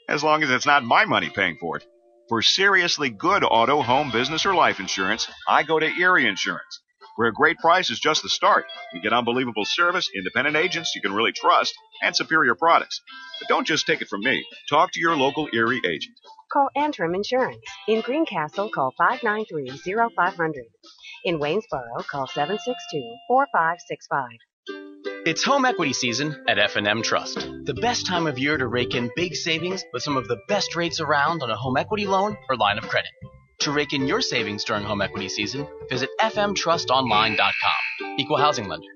as long as it's not my money paying for it. For seriously good auto, home, business, or life insurance, I go to Erie Insurance, where a great price is just the start. You get unbelievable service, independent agents you can really trust, and superior products. But don't just take it from me. Talk to your local Erie agent. Call Antrim Insurance. In Greencastle, call 593-0500. In Waynesboro, call 762-4565. It's home equity season at F&M Trust. The best time of year to rake in big savings with some of the best rates around on a home equity loan or line of credit. To rake in your savings during home equity season, visit fmtrustonline.com. Equal housing lender.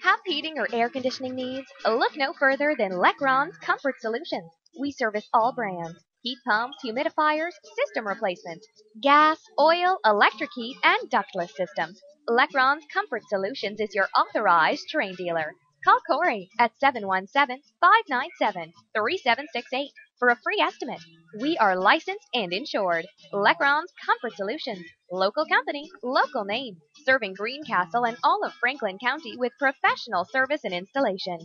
Have heating or air conditioning needs? Look no further than Lecron's Comfort Solutions. We service all brands: heat pumps, humidifiers, system replacements, gas, oil, electric heat, and ductless systems. Lecron's Comfort Solutions is your authorized terrain dealer. Call Corey at 717-597-3768 for a free estimate. We are licensed and insured. Lecron's Comfort Solutions. Local company, local name. Serving Greencastle and all of Franklin County with professional service and installation.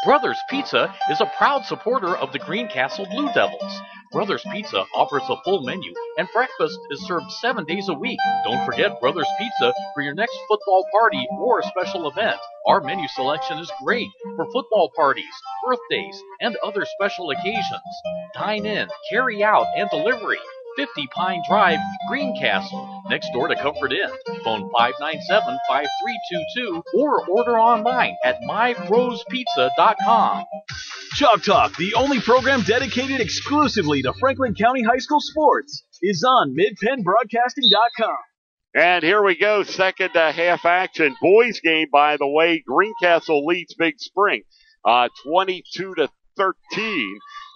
Brothers Pizza is a proud supporter of the Greencastle Blue Devils. Brothers Pizza offers a full menu, and breakfast is served 7 days a week. Don't forget Brothers Pizza for your next football party or special event. Our menu selection is great for football parties, birthdays, and other special occasions. Dine in, carry out, and delivery. 50 Pine Drive, Greencastle, next door to Comfort Inn. Phone 597-5322 or order online at mybrosepizza.com. Chalk Talk, the only program dedicated exclusively to Franklin County High School sports, is on MidPennBroadcasting.com. And here we go, second half action. Boys game, by the way, Greencastle leads Big Spring 22-13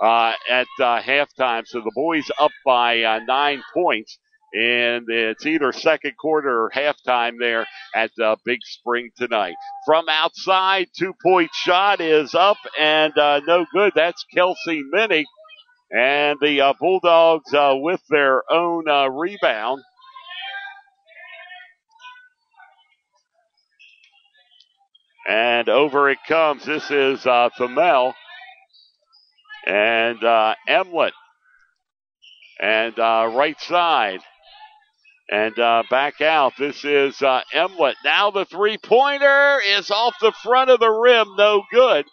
at halftime. So the boys up by 9 points. And it's either second quarter or halftime there at Big Spring tonight. From outside, 2-point shot is up and no good. That's Kelsey Minnie. And the Bulldogs with their own rebound. And over it comes. This is Thamel and Emlet. And right side. And back out. This is Emlet. Now the three-pointer is off the front of the rim. No good.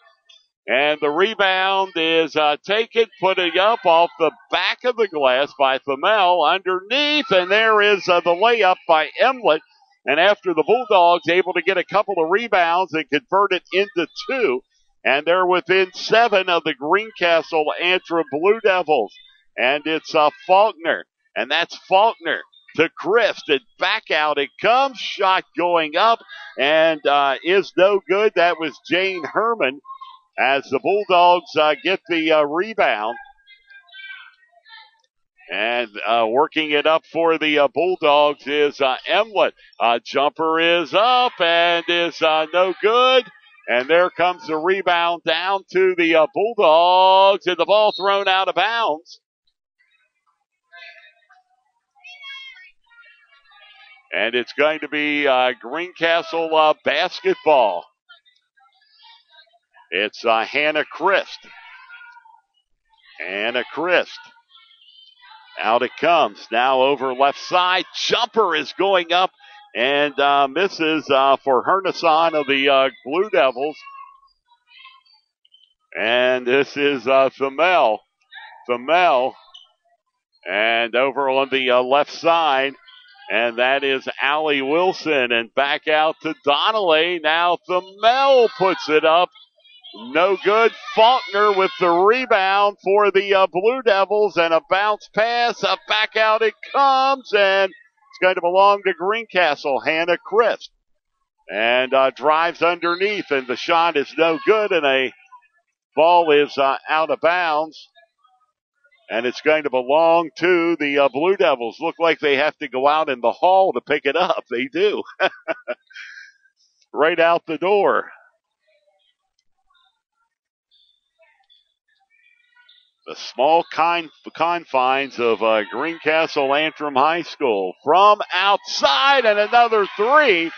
And the rebound is taken, putting up off the back of the glass by Thamel underneath. And there is the layup by Emlet. And after the Bulldogs able to get a couple of rebounds and convert it into 2. And they're within 7 of the Greencastle Antrim Blue Devils. And it's Faulkner. And that's Faulkner to Christ, and back out it comes. Shot going up and is no good. That was Jane Herman as the Bulldogs get the rebound. And working it up for the Bulldogs is Emlet. Jumper is up and is no good. And there comes the rebound down to the Bulldogs, and the ball thrown out of bounds. And it's going to be Greencastle basketball. It's Hannah Christ. Hannah Christ. Out it comes. Now over left side. Jumper is going up and misses for Hernason of the Blue Devils. And this is Thamel. Thamel. And over on the left side, and that is Allie Wilson. And back out to Donnelly. Now Thamel puts it up. No good. Faulkner with the rebound for the Blue Devils, and a bounce pass. Back out it comes, and it's going to belong to Greencastle. Hannah Christ. And drives underneath, and the shot is no good, and a ball is out of bounds. And it's going to belong to the Blue Devils. Look like they have to go out in the hall to pick it up. They do. Right out the door. The small confines of Greencastle Antrim High School. From outside, and another three.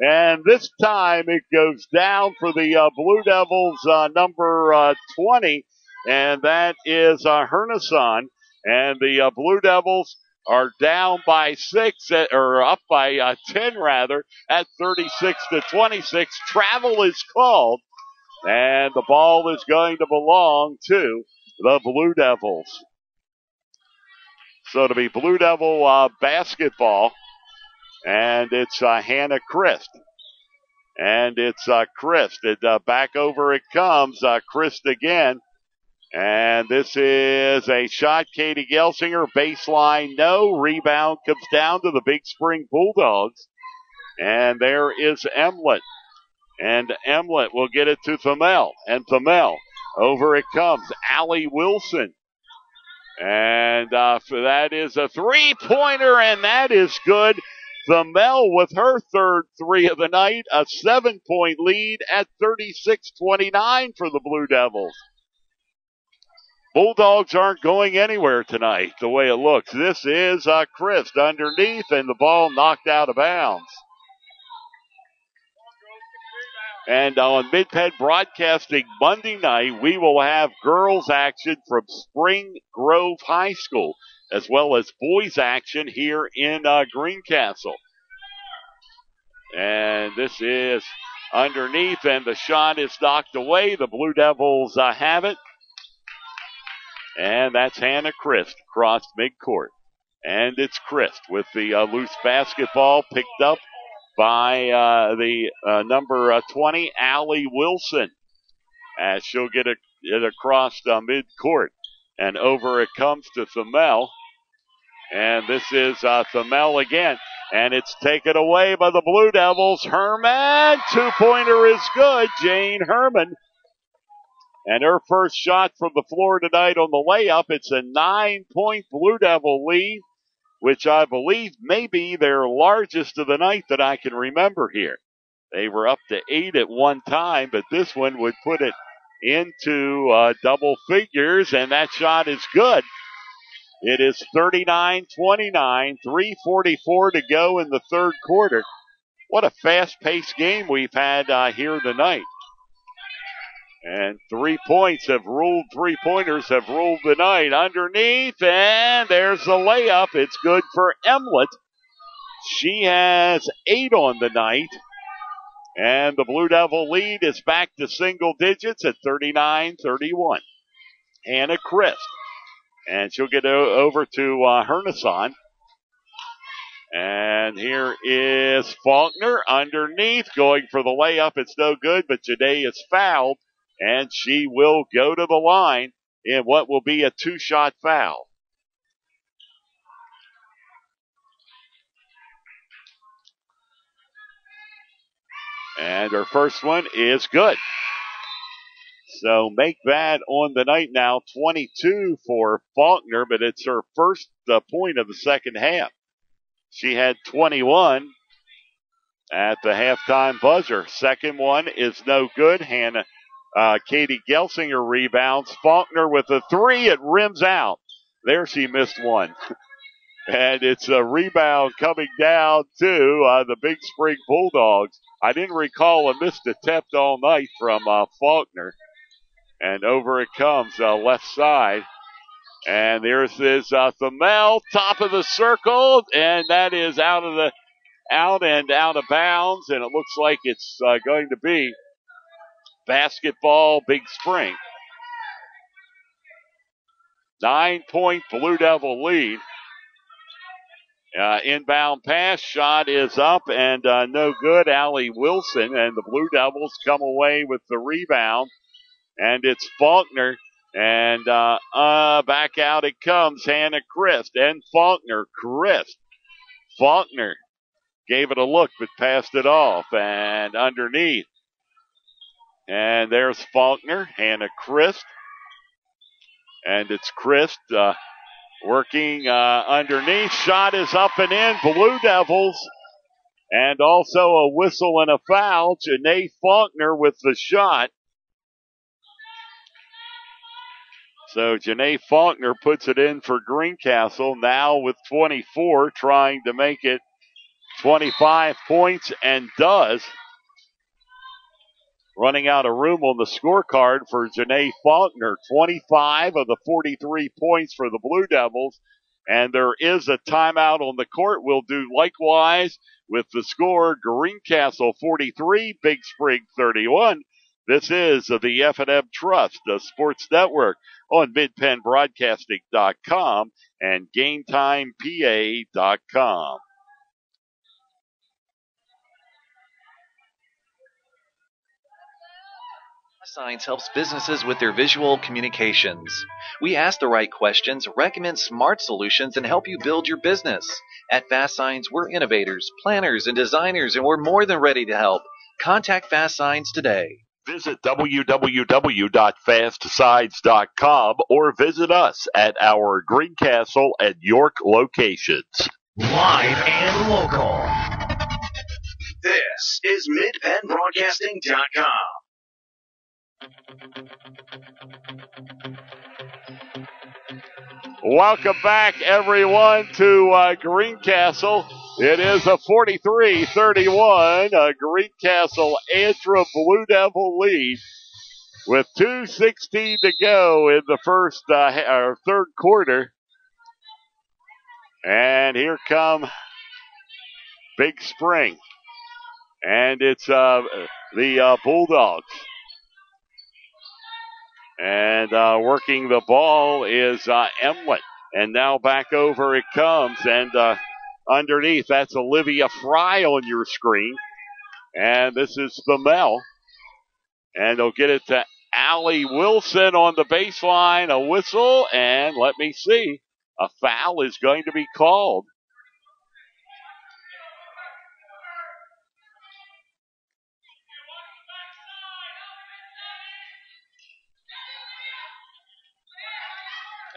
And this time it goes down for the Blue Devils, number 20. And that is Hernason. And the Blue Devils are down by 6, or up by 10 rather, at 36-26. Travel is called. And the ball is going to belong to the Blue Devils. So it'll be Blue Devil basketball. And it's Hannah Christ. And it's Christ. Back over it comes. Christ again. And this is a shot. Katie Gelsinger, baseline, no. Rebound comes down to the Big Spring Bulldogs. And there is Emlet. And Emlet will get it to Thamel. And Thamel, over it comes. Allie Wilson. And that is a three-pointer, and that is good. Thamel with her third three of the night. A 7-point lead at 36-29 for the Blue Devils. Bulldogs aren't going anywhere tonight, the way it looks. This is Christ underneath, and the ball knocked out of bounds. And on Mid-Penn Broadcasting Monday night, we will have girls action from Spring Grove High School, as well as boys action here in Greencastle. And this is underneath, and the shot is knocked away. The Blue Devils have it. And that's Hannah Christ across midcourt. And it's Christ with the loose basketball picked up by the number 20, Allie Wilson, as she'll get it across midcourt. And over it comes to Thamel. And this is Thamel again. And it's taken away by the Blue Devils. Herman, two-pointer is good. Jane Herman. And her first shot from the floor tonight on the layup. It's a 9-point Blue Devil lead, which I believe may be their largest of the night that I can remember here. They were up to 8 at one time, but this one would put it into double figures, and that shot is good. It is 39-29, 3:44 to go in the third quarter. What a fast-paced game we've had here tonight. And 3 points have ruled, 3-pointers have ruled the night. Underneath, and there's the layup. It's good for Emlet. She has 8 on the night. And the Blue Devil lead is back to single digits at 39-31. Hannah Christ. And she'll get over to Hernason. And here is Faulkner underneath, going for the layup. It's no good, but Janae is fouled. And she will go to the line in what will be a 2-shot foul. And her first one is good. So make that on the night now 22 for Faulkner, but it's her first point of the second half. She had 21 at the halftime buzzer. Second one is no good. Katie Gelsinger rebounds. Faulkner with a three. It rims out. There she missed one. And it's a rebound coming down to the Big Spring Bulldogs. I didn't recall a missed attempt all night from Faulkner. And over it comes left side. And there's this Thamel, top of the circle. And that is out of bounds. And it looks like it's going to be basketball, Big Spring. 9-point Blue Devil lead. Inbound pass shot is up and no good. Allie Wilson, and the Blue Devils come away with the rebound. And it's Faulkner. And back out it comes. Hannah Christ and Faulkner. Faulkner gave it a look but passed it off. And underneath. And there's Faulkner. Hannah Christ. And it's Christ working underneath. Shot is up and in. Blue Devils. And also a whistle and a foul. Janae Faulkner with the shot. So Janae Faulkner puts it in for Greencastle, now with 24, trying to make it 25 points, and does. Running out of room on the scorecard for Janae Faulkner. 25 of the 43 points for the Blue Devils. And there is a timeout on the court. We'll do likewise with the score, Greencastle 43, Big Spring 31. This is the F&M Trust, the Sports Network on MidPennBroadcasting.com and GameTimePA.com. Signs helps businesses with their visual communications. We ask the right questions, recommend smart solutions, and help you build your business. At Fast Signs, we're innovators, planners, and designers, and we're more than ready to help. Contact Fast Signs today. Visit www.fastsigns.com or visit us at our Greencastle and York locations. Live and local. This is MidPennBroadcasting.com. Welcome back, everyone, to Greencastle. It is a 43-31 Greencastle Antrim Blue Devil lead with 2:16 to go in the third quarter. And here come Big Spring, and it's the Bulldogs. And working the ball is Emlet. And now back over it comes. And underneath, that's Olivia Fry on your screen. And this is Thumel. And they'll get it to Allie Wilson on the baseline. A whistle. And let me see. A foul is going to be called.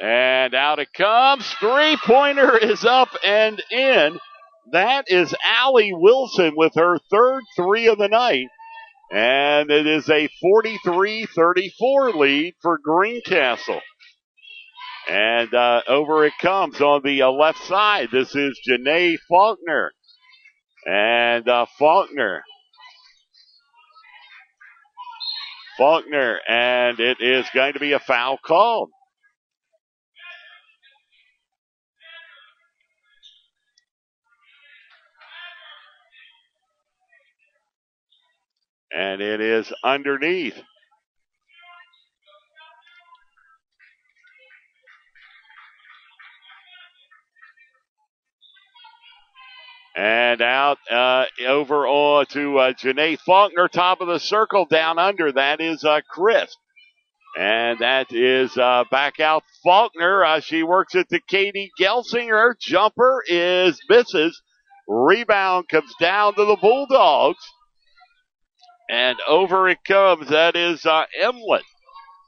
And out it comes. Three-pointer is up and in. That is Allie Wilson with her third three of the night. And it is a 43-34 lead for Greencastle. And over it comes on the left side. This is Janae Faulkner. And Faulkner, and it is going to be a foul called. And it is underneath. And out over to Janae Faulkner, top of the circle, down under. That is Chris. And that is back out Faulkner. She works it to Katie Gelsinger. Jumper misses. Rebound comes down to the Bulldogs. And over it comes. That is Emlet.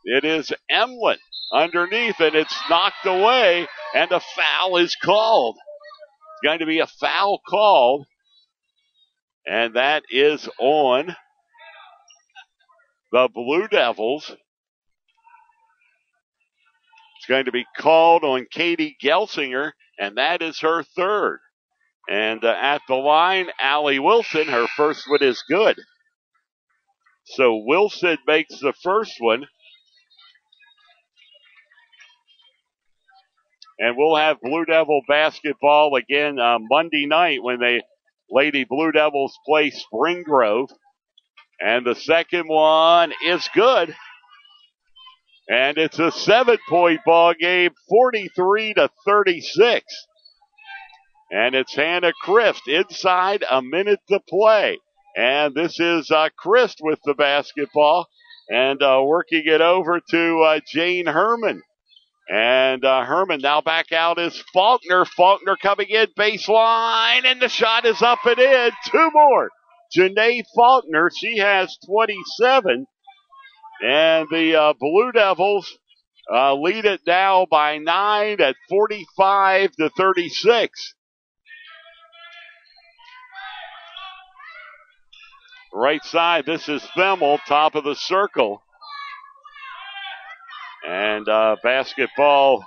It is Emlet underneath, and it's knocked away, and a foul is called. It's going to be a foul called, and that is on the Blue Devils. It's going to be called on Katie Gelsinger, and that is her third. And at the line, Allie Wilson, her first one is good. So Wilson makes the first one. And we'll have Blue Devil basketball again Monday night when Lady Blue Devils play Spring Grove. And the second one is good. And it's a 7-point ball game, 43-36. And it's Hannah Christ inside, a minute to play. And this is Christ with the basketball and working it over to Jane Herman. And Herman now back out is Faulkner. Faulkner coming in, baseline, and the shot is up and in. Two more. Janae Faulkner, she has 27. And the Blue Devils lead it now by 9 at 45-36. Right side, this is Themmel, top of the circle. And basketball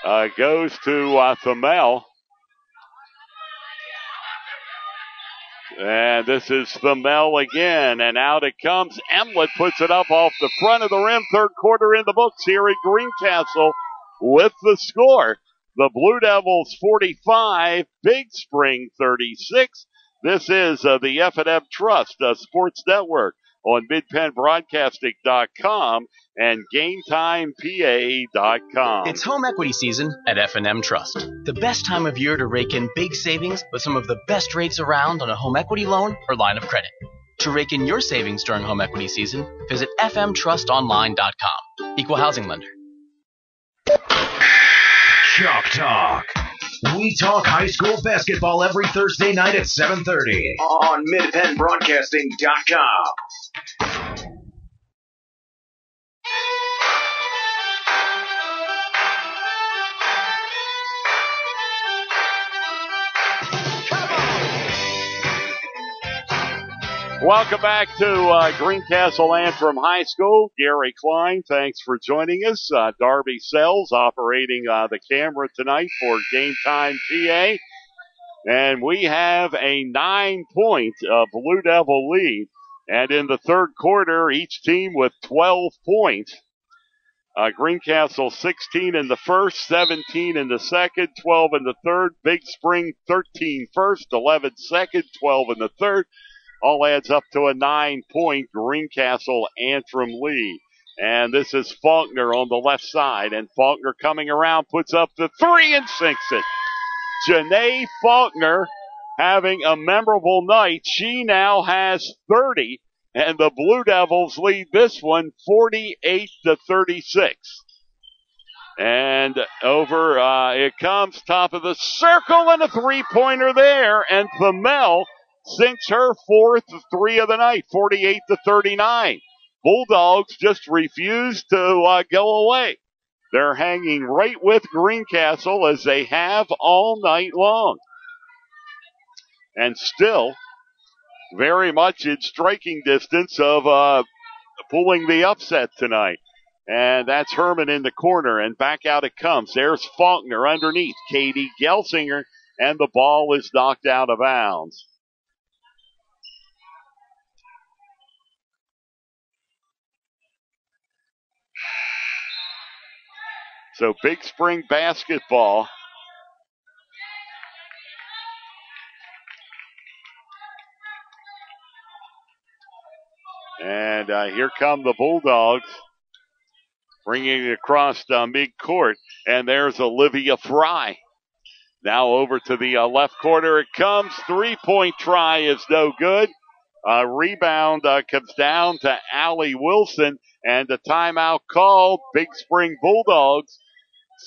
goes to Themmel. And this is Themmel again, and out it comes. Emlet puts it up off the front of the rim. Third quarter in the books here at Greencastle with the score. The Blue Devils 45, Big Spring 36. This is the F&M Trust Sports Network on MidPennBroadcasting.com and GameTimePA.com. It's home equity season at F&M Trust. The best time of year to rake in big savings with some of the best rates around on a home equity loan or line of credit. To rake in your savings during home equity season, visit fmtrustonline.com. Equal housing lender. Chalk Talk. We talk high school basketball every Thursday night at 7:30 on MidPennBroadcasting.com. Welcome back to Greencastle Antrim High School. Gary Klein, thanks for joining us. Darby Sells operating the camera tonight for Game Time PA. And we have a 9-point Blue Devil lead. And in the third quarter, each team with 12 points. Greencastle 16 in the first, 17 in the second, 12 in the third. Big Spring 13 first, 11 second, 12 in the third. All adds up to a 9-point Greencastle Antrim lead. And this is Faulkner on the left side. And Faulkner coming around, puts up the three and sinks it. Janae Faulkner having a memorable night. She now has 30. And the Blue Devils lead this one 48-36. And over it comes, top of the circle, and a three-pointer there. And Themmel sinks her fourth three of the night, 48-39. Bulldogs just refuse to go away. They're hanging right with Greencastle as they have all night long. And still very much in striking distance of pulling the upset tonight. And that's Herman in the corner, and back out it comes. There's Faulkner underneath. Katie Gelsinger, and the ball is knocked out of bounds. So Big Spring basketball. And here come the Bulldogs, bringing it across mid-court. And there's Olivia Fry. Now over to the left corner it comes. Three-point try is no good. Rebound comes down to Allie Wilson. And a timeout called. Big Spring Bulldogs.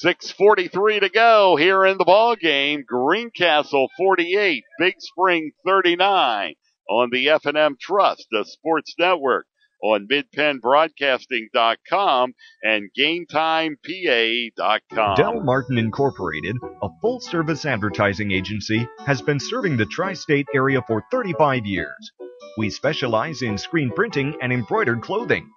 6:43 to go here in the ball game. Greencastle 48, Big Spring 39 on the F&M Trust, the Sports Network on MidPennBroadcasting.com and GameTimePA.com. Del Martin Incorporated, a full-service advertising agency, has been serving the tri-state area for 35 years. We specialize in screen printing and embroidered clothing.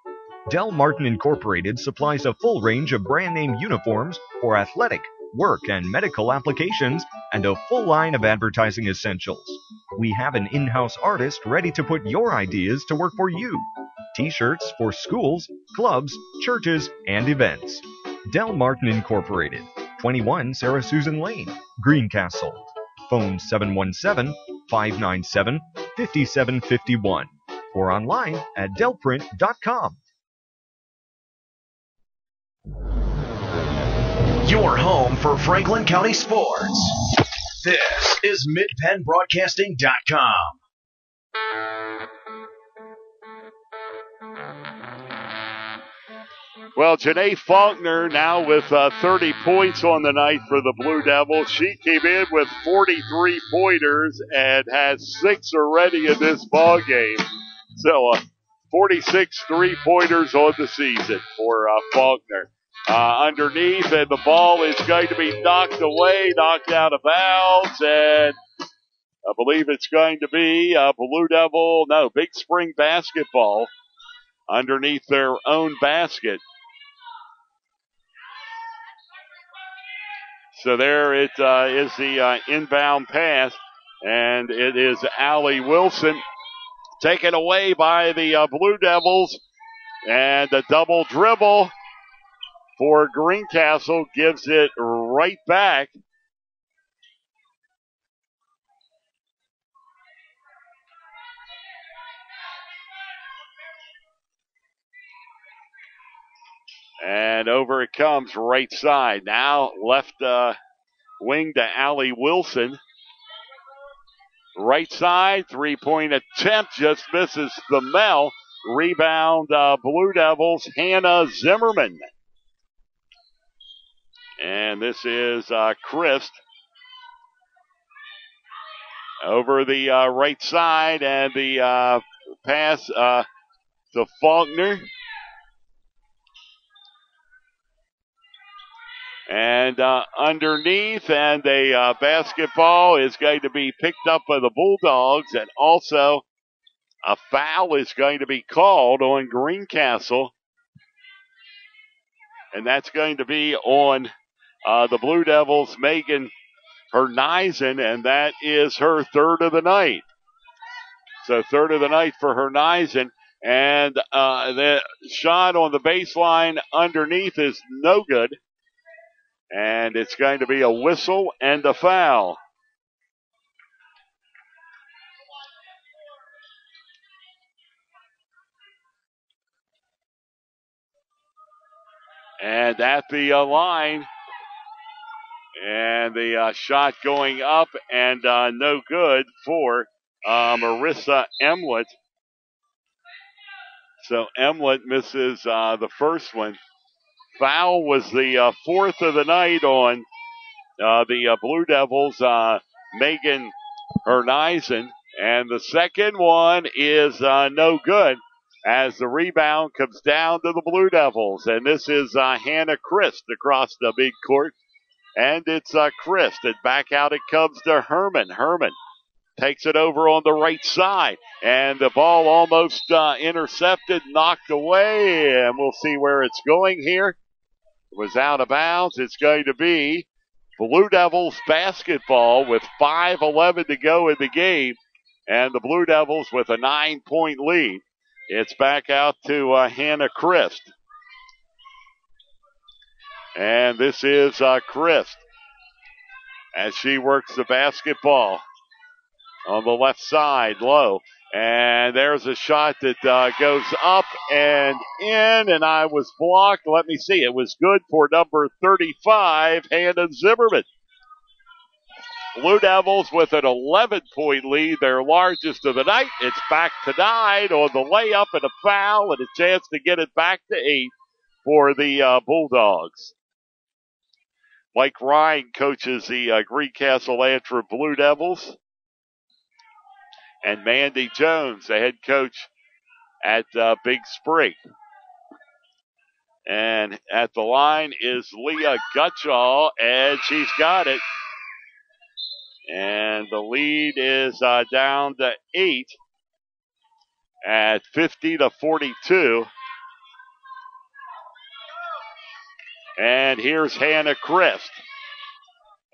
Del Martin Incorporated supplies a full range of brand-name uniforms for athletic, work, and medical applications, and a full line of advertising essentials. We have an in-house artist ready to put your ideas to work for you. T-shirts for schools, clubs, churches, and events. Del Martin Incorporated, 21 Sarah Susan Lane, Greencastle. Phone 717-597-5555. 5751 or online at delprint.com. Your home for Franklin County sports. This is MidPennBroadcasting.com. Well, Janae Faulkner now with 30 points on the night for the Blue Devils. She came in with 43 pointers and has 6 already in this ball game. So 46 three-pointers on the season for Faulkner. Underneath, and the ball is going to be knocked away, knocked out of bounds, and I believe it's going to be Big Spring basketball underneath their own basket. So there it is the inbound pass, and it is Allie Wilson taken away by the Blue Devils, and the double dribble for Greencastle gives it right back. And over it comes right side. Now left wing to Allie Wilson. Right side, three-point attempt just misses the Mel. Rebound Blue Devils, Hannah Zimmerman. And this is Christ over the right side, and the pass to Faulkner. And underneath, and a basketball is going to be picked up by the Bulldogs, and also a foul is going to be called on Greencastle. And that's going to be on the Blue Devils, Megan Hernizen, and that is her third of the night. So third of the night for Hernizen. And the shot on the baseline underneath is no good. And it's going to be a whistle and a foul. And at the line, and the shot going up and no good for Marissa Emlett. So Emlett misses the first one. Foul was the fourth of the night on the Blue Devils, Megan Hernizen. And the second one is no good as the rebound comes down to the Blue Devils. And this is Hannah Christ across the big court. And it's Christ. And back out it comes to Herman. Herman takes it over on the right side. And the ball almost intercepted, knocked away. And we'll see where it's going here. It was out of bounds. It's going to be Blue Devils basketball with 5:11 to go in the game. And the Blue Devils with a 9-point lead. It's back out to Hannah Christ. And this is Christ as she works the basketball on the left side, low. And there's a shot that goes up and in, and I was blocked. Let me see. It was good for number 35, Hannah Zimmerman. Blue Devils with an 11-point lead, their largest of the night. It's back tonight on the layup and a foul and a chance to get it back to 8 for the Bulldogs. Mike Ryan coaches the Greencastle Antrim Blue Devils. And Mandy Jones, the head coach at Big Spring. And at the line is Leah Gutschall, and she's got it. And the lead is down to 8 at 50-42. And here's Hannah Christ.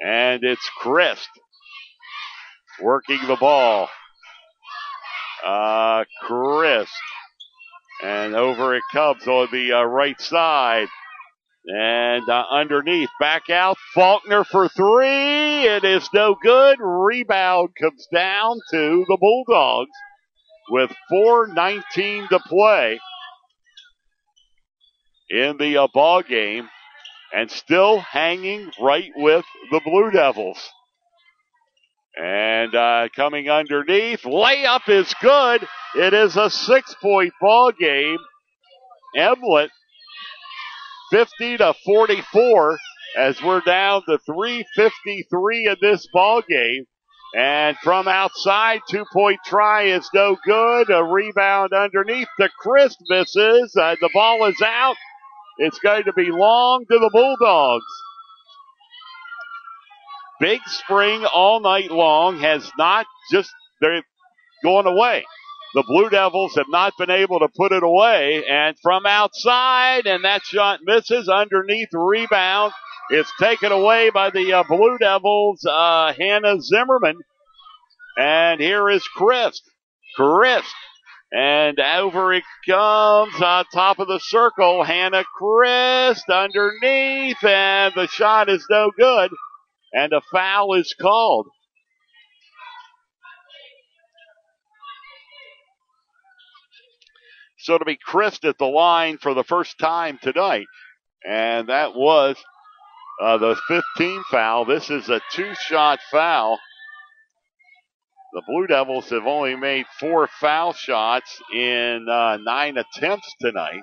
And it's Christ working the ball. Christ. And over it comes on the right side. And underneath, back out, Faulkner for three. It is no good. Rebound comes down to the Bulldogs with 4:19 to play in the ball game, and still hanging right with the Blue Devils. And coming underneath, layup is good. It is a 6-point ball game. Emlet 50-44 as we're down to 3:53 in this ball game. And from outside, 2-point try is no good. A rebound underneath. The Chris misses. The ball is out. It's going to be long to the Bulldogs. Big Spring all night long has not just, they're going away. The Blue Devils have not been able to put it away. And from outside, and that shot misses. Underneath, rebound. It's taken away by the Blue Devils, Hannah Zimmerman. And here is Christ. And over it comes on top of the circle. Hannah Christ underneath, and the shot is no good. And a foul is called. So to be Christ at the line for the first time tonight. And that was the 15th foul. This is a 2-shot foul. The Blue Devils have only made 4 foul shots in 9 attempts tonight.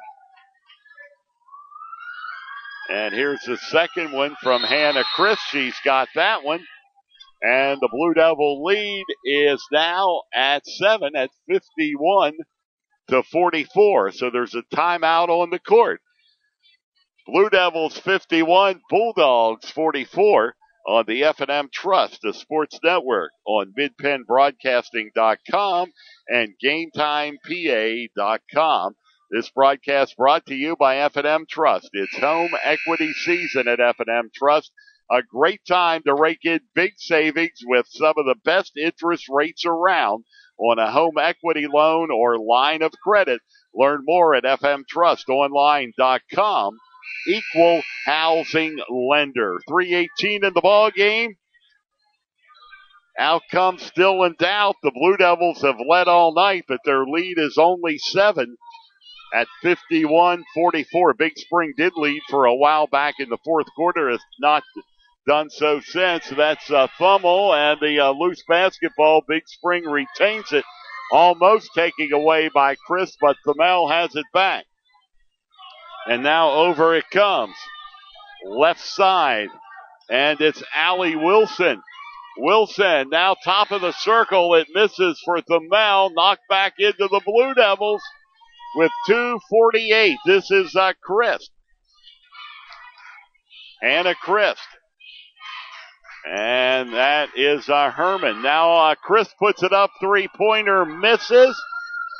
And here's the second one from Hannah Christ. She's got that one. And the Blue Devil lead is now at 7 at 51-44. So there's a timeout on the court. Blue Devils 51, Bulldogs 44 on the F&M Trust, the sports network on midpenbroadcasting.com and GameTimePA.com. This broadcast brought to you by F&M Trust. It's home equity season at F&M Trust. A great time to rake in big savings with some of the best interest rates around on a home equity loan or line of credit. Learn more at fmtrustonline.com. Equal housing lender. 3:18 in the ball game. Outcome still in doubt. The Blue Devils have led all night, but their lead is only 7 at 51-44. Big Spring did lead for a while back in the fourth quarter. Has not done so since. That's Thummel and the loose basketball. Big Spring retains it. Almost taking away by Chris, but Thummel has it back. And now over it comes. Left side. And it's Allie Wilson. Wilson now top of the circle. It misses for Thummel. Knocked back into the Blue Devils with 2:48. This is Christ. Hannah Christ. And that is Herman. Now Christ puts it up. Three-pointer misses.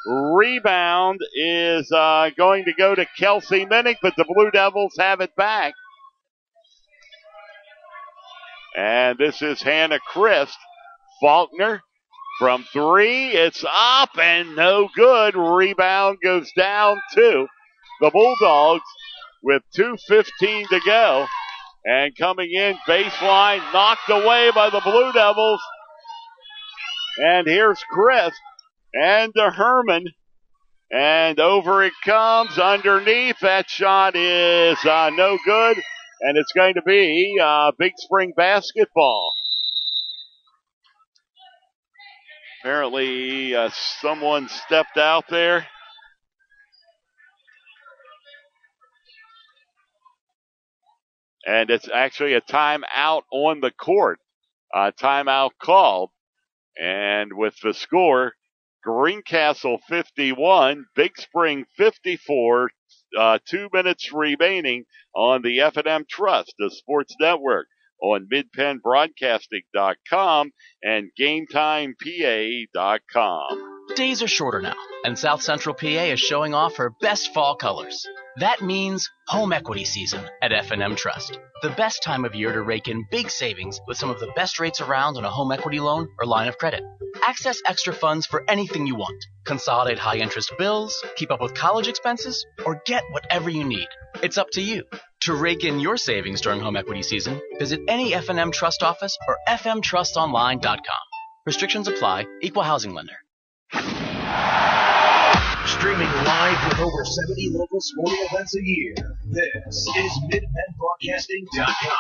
Rebound is going to go to Kelsey Minnick, but the Blue Devils have it back. And this is Hannah Christ. Faulkner from three. It's up and no good. Rebound goes down to the Bulldogs with 2:15 to go. And coming in, baseline knocked away by the Blue Devils. And here's Christ and to Herman. And over it comes underneath. That shot is no good. And it's going to be Big Spring basketball. Apparently someone stepped out there. And it's actually a timeout on the court. Timeout called. And with the score, Greencastle 51, Big Spring 54, 2 minutes remaining on the F&M Trust, the sports network, on midpenbroadcasting.com and GameTimePA.com. Days are shorter now, and South Central PA is showing off her best fall colors. That means home equity season at F&M Trust. The best time of year to rake in big savings with some of the best rates around on a home equity loan or line of credit. Access extra funds for anything you want. Consolidate high-interest bills, keep up with college expenses, or get whatever you need. It's up to you. To rake in your savings during home equity season, visit any F&M Trust office or fmtrustonline.com. Restrictions apply. Equal housing lender. Streaming live with over 70 local sporting events a year. This is MidPennBroadcasting.com.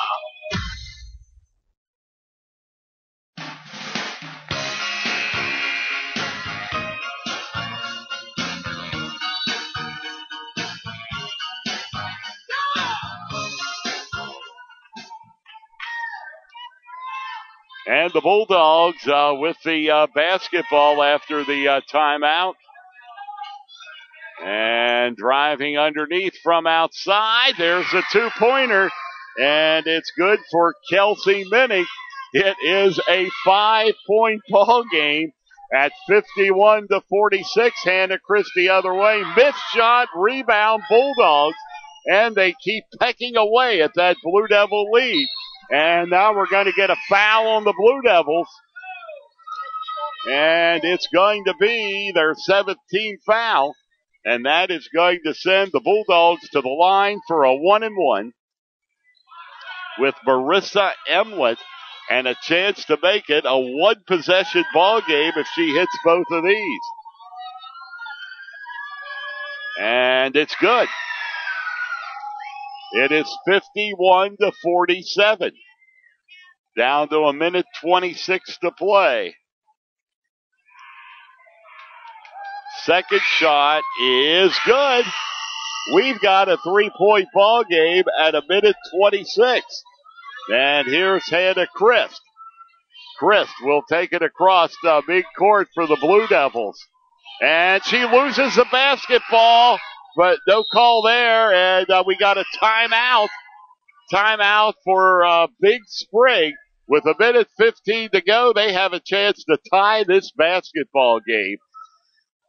And the Bulldogs with the basketball after the timeout. And driving underneath from outside. There's a two-pointer. And it's good for Kelsey Minnick. It is a 5-point ball game at 51-46. Hannah Chris the other way. Missed shot, rebound, Bulldogs. And they keep pecking away at that Blue Devil lead. And now we're going to get a foul on the Blue Devils. And it's going to be their 17th foul. And that is going to send the Bulldogs to the line for a 1-and-1 with Marissa Emlett and a chance to make it a one-possession ball game if she hits both of these. And it's good. It is 51-47. Down to a minute 26 to play. Second shot is good. We've got a 3-point ball game at a minute 26. And here's Hannah Christ. Christ will take it across the big court for the Blue Devils. And she loses the basketball, but no call there. And we got a timeout. Timeout for Big Spring. With a minute 15 to go, they have a chance to tie this basketball game.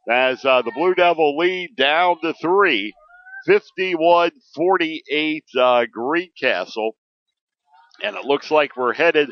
As the Blue Devil lead down to 3, 51-48 Greencastle. And it looks like we're headed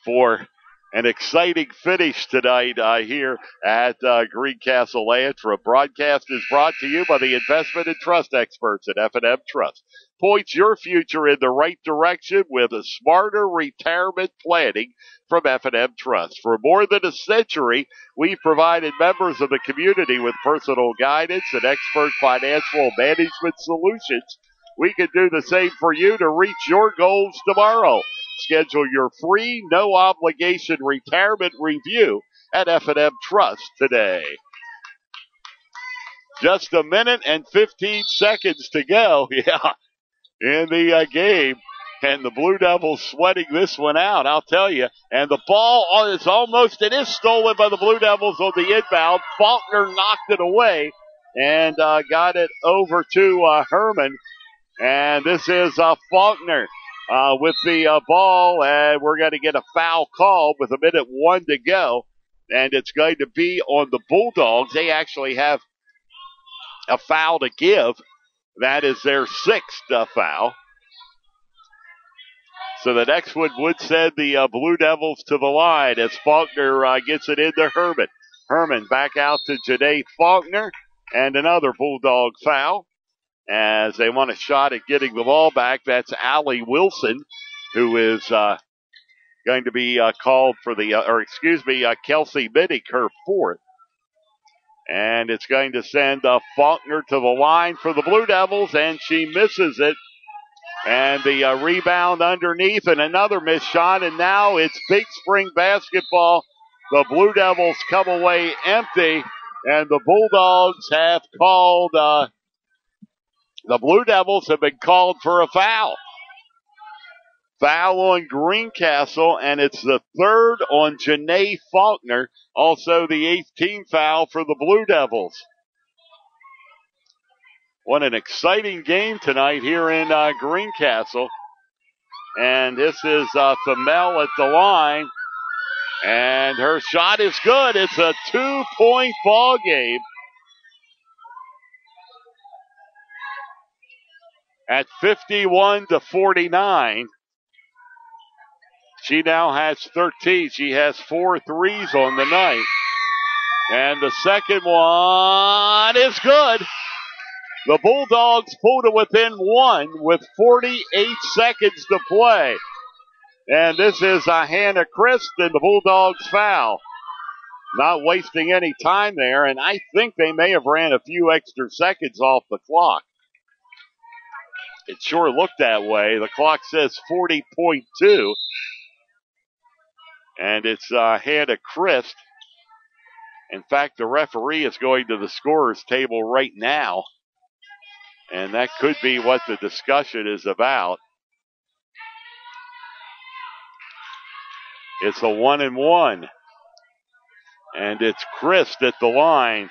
for an exciting finish tonight here at Greencastle Antrim. Broadcast is brought to you by the investment and trust experts at F&M Trust. Points your future in the right direction with a smarter retirement planning from F&M Trust. For more than a century, we've provided members of the community with personal guidance and expert financial management solutions. We can do the same for you to reach your goals tomorrow. Schedule your free, no-obligation retirement review at F&M Trust today. Just a minute and 15 seconds to go. Yeah. In the game, and the Blue Devils sweating this one out, I'll tell you. And the ball is it is stolen by the Blue Devils on the inbound. Faulkner knocked it away and got it over to Herman. And this is Faulkner with the ball, and we're going to get a foul call with a minute 1 to go. And it's going to be on the Bulldogs. They actually have a foul to give. That is their 6th foul. So the next one would send the Blue Devils to the line as Faulkner gets it into Herman. Herman back out to Janae Faulkner, and another Bulldog foul as they want a shot at getting the ball back. That's Allie Wilson, who is going to be called for Kelsey Minnick, her 4th. And it's going to send Faulkner to the line for the Blue Devils, and she misses it. And the rebound underneath, and another missed shot, and now it's Big Spring basketball. The Blue Devils come away empty, and the Bulldogs have called, the Blue Devils have been called for a foul. Foul on Greencastle, and it's the 3rd on Janae Faulkner. Also the 18th foul for the Blue Devils. What an exciting game tonight here in Greencastle. And this is Thamel at the line. And her shot is good. It's a 2-point ball game. At 51-49. She now has 13. She has 4 threes on the night. And the second one is good. The Bulldogs pulled it within 1 with 48 seconds to play. And this is Hannah Christ and the Bulldogs foul. Not wasting any time there, and I think they may have ran a few extra seconds off the clock. It sure looked that way. The clock says 40.2. And it's Hannah Christ. In fact, the referee is going to the scorer's table right now. And that could be what the discussion is about. It's a 1-1. And it's Christ at the line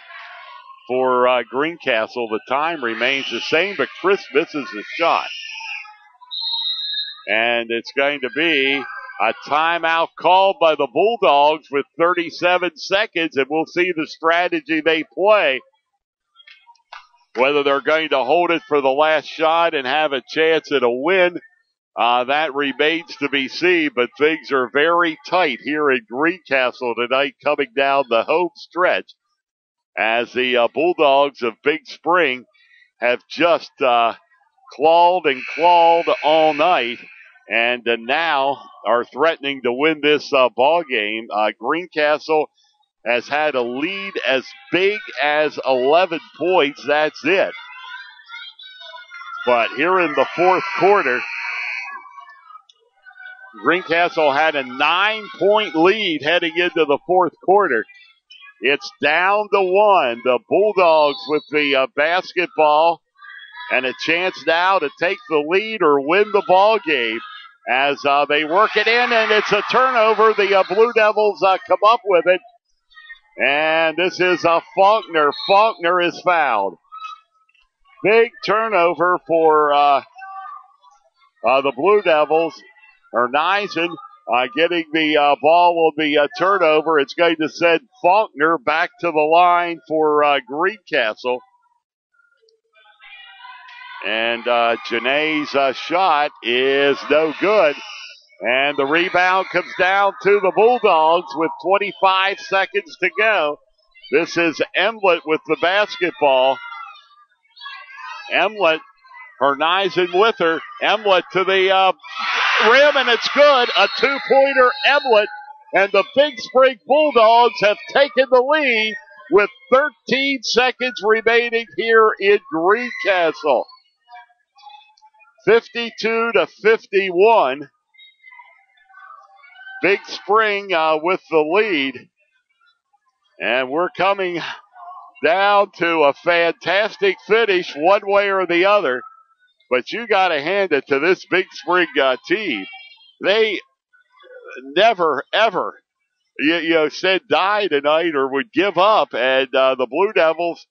for Greencastle. The time remains the same, but Christ misses the shot. And it's going to be a timeout called by the Bulldogs with 37 seconds, and we'll see the strategy they play. Whether they're going to hold it for the last shot and have a chance at a win, that remains to be seen, but things are very tight here in Greencastle tonight coming down the home stretch as the Bulldogs of Big Spring have just clawed and clawed all night and now are threatening to win this ball game. Greencastle has had a lead as big as 11 points. That's it. But here in the fourth quarter, Greencastle had a 9-point lead heading into the fourth quarter. It's down to 1. The Bulldogs with the basketball and a chance now to take the lead or win the ball game as they work it in, and it's a turnover. The Blue Devils come up with it, and this is Faulkner. Faulkner is fouled. Big turnover for the Blue Devils. Neisen getting the ball on the turnover. It's going to send Faulkner back to the line for Greencastle. And Janae's shot is no good. And the rebound comes down to the Bulldogs with 25 seconds to go. This is Emlet with the basketball. Emlet, Neisen with her. Emlet to the rim, and it's good. A 2-pointer, Emlet. And the Big Spring Bulldogs have taken the lead with 13 seconds remaining here in Greencastle. 52-51. Big Spring with the lead. And we're coming down to a fantastic finish one way or the other. But you got to hand it to this Big Spring team. They never, ever, said die tonight or would give up. And the Blue Devils,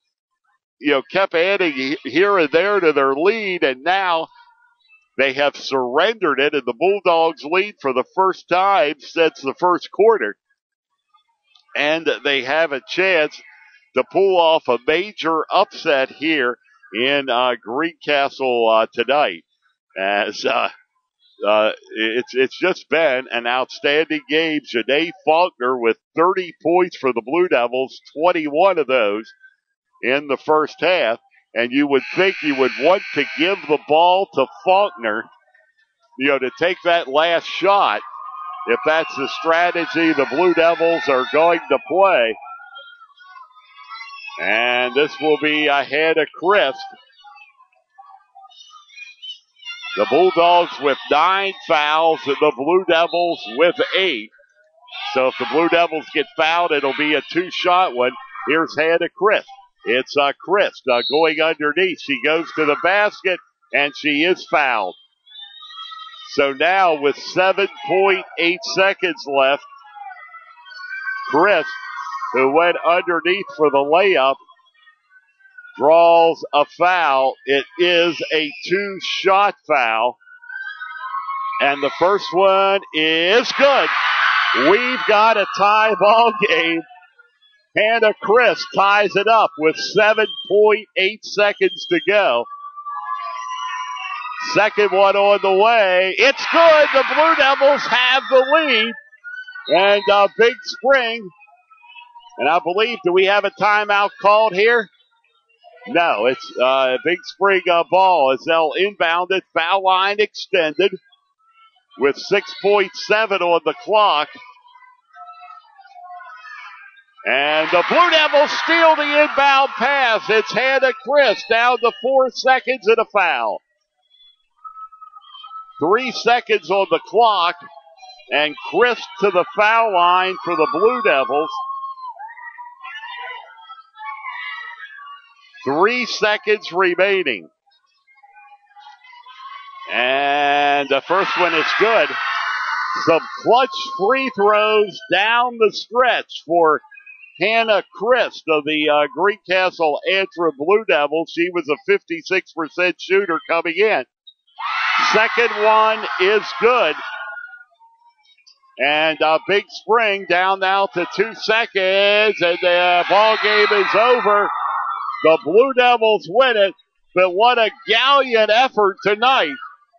kept adding here and there to their lead. And now they have surrendered it, and the Bulldogs lead for the first time since the first quarter. And they have a chance to pull off a major upset here in Greencastle tonight. As it's just been an outstanding game. Janae Faulkner with 30 points for the Blue Devils, 21 of those in the first half. And you would think you would want to give the ball to Faulkner, to take that last shot, if that's the strategy the Blue Devils are going to play. And this will be ahead of Christ. The Bulldogs with 9 fouls and the Blue Devils with 8. So if the Blue Devils get fouled, it'll be a 2-shot one. Here's Hannah Christ. It's Christ going underneath. She goes to the basket, and she is fouled. So now with 7.8 seconds left, Christ, who went underneath for the layup, draws a foul. It is a 2-shot foul. And the first one is good. We've got a tie ball game. Hannah Chris ties it up with 7.8 seconds to go. Second one on the way. It's good. The Blue Devils have the lead. And Big Spring. And I believe, do we have a timeout called here? No, it's Big Spring ball as they'll inbound it. Foul line extended with 6.7 on the clock. And the Blue Devils steal the inbound pass. It's Hannah Chris down to 4 seconds and a foul. 3 seconds on the clock. And Chris to the foul line for the Blue Devils. 3 seconds remaining. And the first one is good. Some clutch free throws down the stretch for Hannah Christ of the Greencastle Antrim Blue Devils. She was a 56% shooter coming in. Second one is good. And Big Spring down now to 2 seconds, and the ball game is over. The Blue Devils win it, but what a gallant effort tonight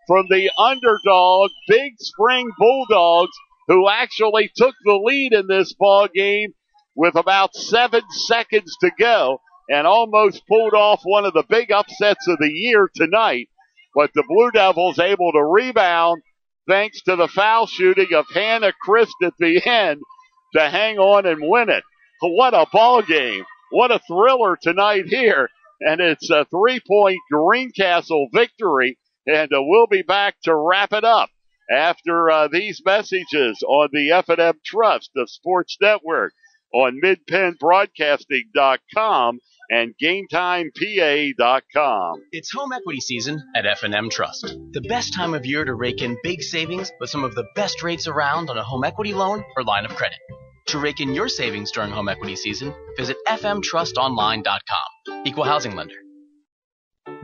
from the underdog Big Spring Bulldogs, who actually took the lead in this ball game with about 7 seconds to go and almost pulled off one of the big upsets of the year tonight. But the Blue Devils able to rebound thanks to the foul shooting of Hannah Christ at the end to hang on and win it. What a ball game. What a thriller tonight here. And it's a 3-point Greencastle victory. And we'll be back to wrap it up after these messages on the F&M Trust, the Sports Network, on MidPennBroadcasting.com and GameTimePA.com. It's home equity season at F&M Trust. The best time of year to rake in big savings with some of the best rates around on a home equity loan or line of credit. To rake in your savings during home equity season, visit fmtrustonline.com. Equal housing lender.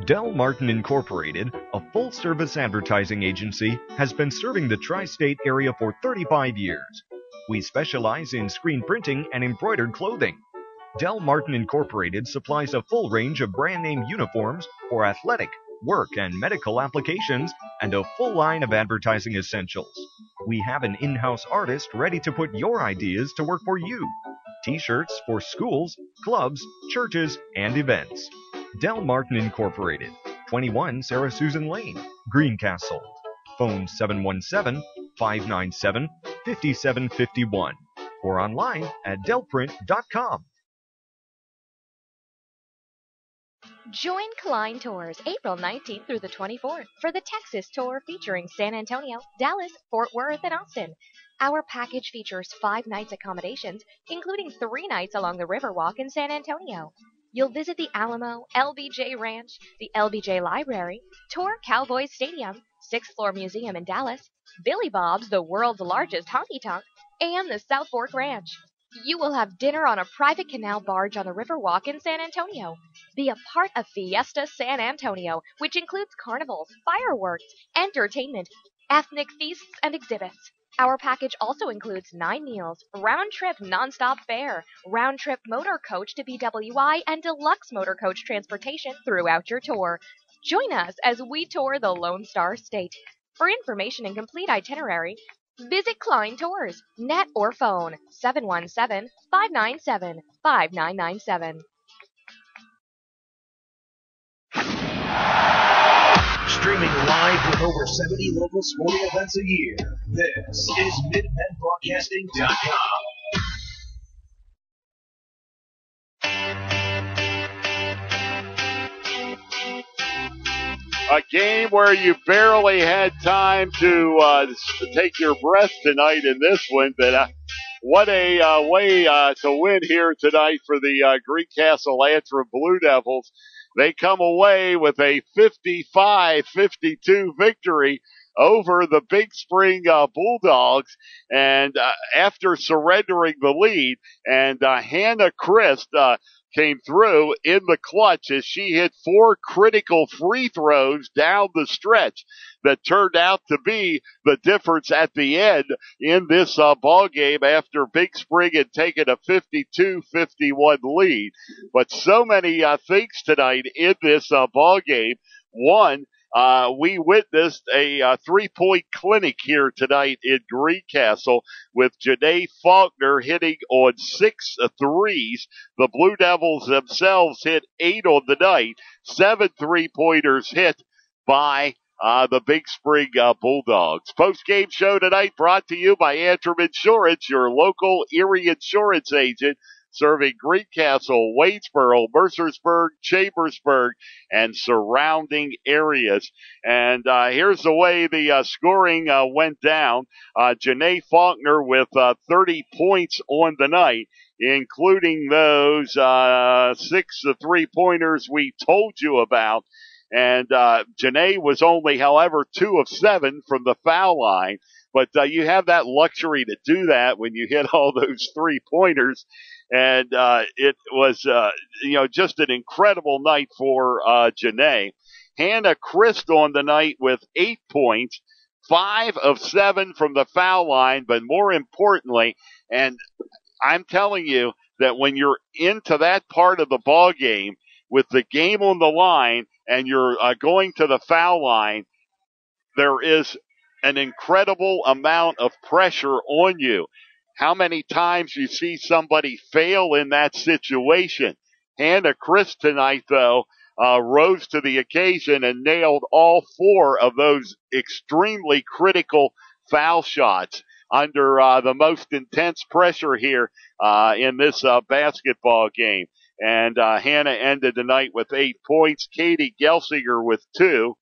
Del Martin Incorporated, a full-service advertising agency, has been serving the tri-state area for 35 years. We specialize in screen printing and embroidered clothing. Del Martin Incorporated supplies a full range of brand-name uniforms for athletic, work, and medical applications, and a full line of advertising essentials. We have an in-house artist ready to put your ideas to work for you. T-shirts for schools, clubs, churches, and events. Del Martin Incorporated, 21 Sarah Susan Lane, Greencastle. Phone 717-597-5751 or online at delprint.com. Join Klein Tours April 19th through the 24th for the Texas Tour featuring San Antonio, Dallas, Fort Worth, and Austin. Our package features 5 nights accommodations, including 3 nights along the Riverwalk in San Antonio. You'll visit the Alamo, LBJ Ranch, the LBJ Library, tour Cowboys Stadium, 6th Floor Museum in Dallas, Billy Bob's, the world's largest honky-tonk, and the South Fork Ranch. You will have dinner on a private canal barge on the Riverwalk in San Antonio. Be a part of Fiesta San Antonio, which includes carnivals, fireworks, entertainment, ethnic feasts, and exhibits. Our package also includes 9 meals, round-trip nonstop fare, round-trip motor coach to BWI, and deluxe motor coach transportation throughout your tour. Join us as we tour the Lone Star State. For information and complete itinerary, visit Klein Tours, net or phone 717-597-5997. Streaming live with over 70 local sporting events a year, this is MidPennBroadcasting.com. A game where you barely had time to take your breath tonight in this one, but what a way to win here tonight for the Greencastle Antrim Blue Devils. They come away with a 55-52 victory over the Big Spring Bulldogs, and after surrendering the lead, and Hannah Christ came through in the clutch as she hit 4 critical free throws down the stretch that turned out to be the difference at the end in this ball game after Big Spring had taken a 52-51 lead. But so many things tonight in this ball game. One, we witnessed a 3-point clinic here tonight in Greencastle with Janae Faulkner hitting on 6 threes. The Blue Devils themselves hit 8 on the night, 7 3-pointers hit by the Big Spring Bulldogs. Post-game show tonight brought to you by Antrim Insurance, your local Erie insurance agent, serving Greencastle, Waynesboro, Mercersburg, Chambersburg, and surrounding areas. And here's the way the scoring went down. Janae Faulkner with 30 points on the night, including those 6 3-pointers we told you about. And Janae was only, however, 2 of 7 from the foul line. But you have that luxury to do that when you hit all those 3-pointers. And it was, just an incredible night for Janae. Hannah Christ on the night with 8 points, 5 of 7 from the foul line. But more importantly, and I'm telling you that when you're into that part of the ball game with the game on the line and you're going to the foul line, there is an incredible amount of pressure on you. How many times you see somebody fail in that situation? Hannah Christ tonight, though, rose to the occasion and nailed all 4 of those extremely critical foul shots under the most intense pressure here in this basketball game. And Hannah ended the night with 8 points. Katie Gelsinger with 2.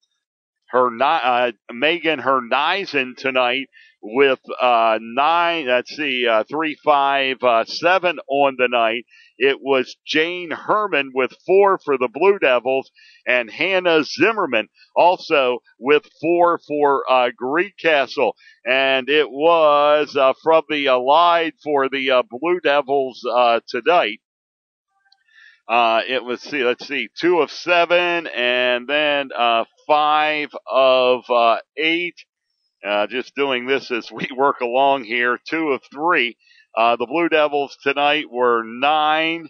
Megan Hernizen tonight with 9. 3, 5, 7 on the night. It was Jane Herman with 4 for the Blue Devils, and Hannah Zimmerman also with 4 for Greencastle. And it was from the line for the Blue Devils tonight. It was, 2 of 7, and then 5 of 8. Just doing this as we work along here. 2 of 3. The Blue Devils tonight were 9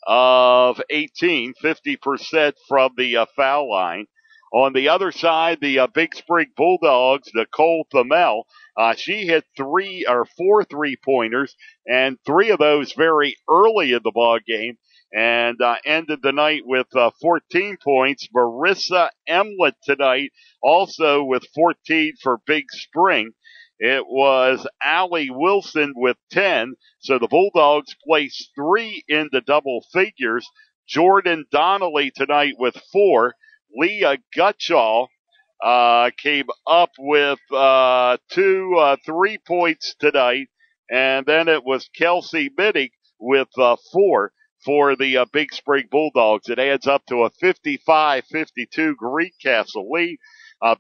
of 18, 50% from the foul line. On the other side, the Big Spring Bulldogs, Nicole Thamel, she hit 4 3-pointers, and 3 of those very early in the ball game, and ended the night with 14 points. Marissa Emlet tonight also with 14 for Big Spring. It was Allie Wilson with 10, so the Bulldogs placed 3 into double figures. Jordan Donnelly tonight with 4. Leah Gutschall came up with 2 3 points tonight, and then it was Kelsey Minnick with 4 for the Big Spring Bulldogs. It adds up to a 55-52 Greencastle lead.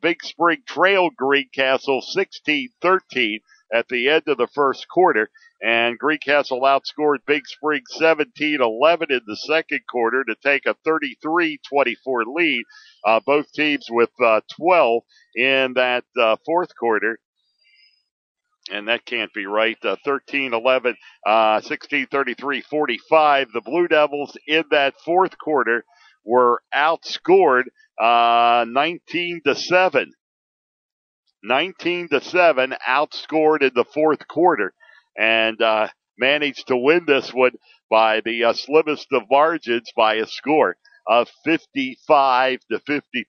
Big Spring trailed Greencastle 16-13 at the end of the first quarter, and Greencastle outscored Big Spring 17-11 in the second quarter to take a 33-24 lead. Both teams with 12 in that fourth quarter. And that can't be right. 13-11, 16-33, 45. The Blue Devils in that fourth quarter were outscored 19-7. 19-7, outscored in the fourth quarter, and managed to win this one by the slimmest of margins by a score of 55-52.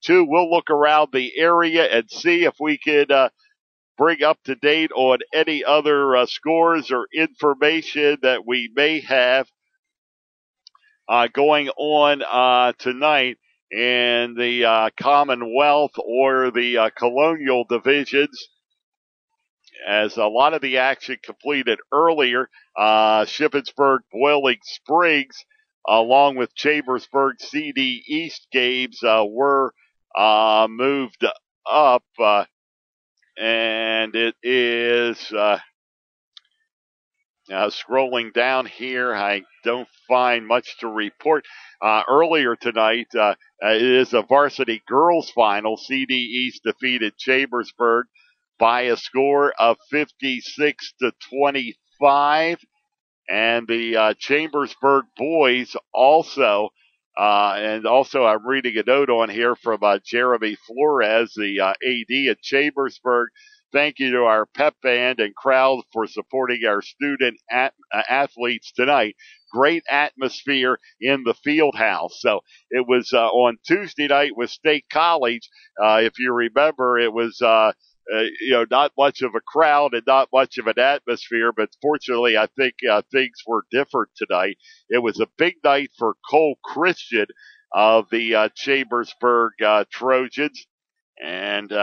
We'll look around the area and see if we could bring up to date on any other scores or information that we may have going on tonight in the Commonwealth or the Colonial divisions, as a lot of the action completed earlier. Shippensburg, Boiling Springs, along with Chambersburg CD East games were moved up. and it is scrolling down here. I don't find much to report. Earlier tonight, it is a varsity girls final. CD East defeated Chambersburg by a score of 56-25. And the Chambersburg boys also, and also I'm reading a note on here from Jeremy Flores, the AD at Chambersburg. Thank you to our pep band and crowd for supporting our student athletes tonight. Great atmosphere in the field house. So it was on Tuesday night with State College. If you remember, it was not much of a crowd and not much of an atmosphere, but fortunately, I think things were different tonight. It was a big night for Cole Christian of the Chambersburg Trojans, and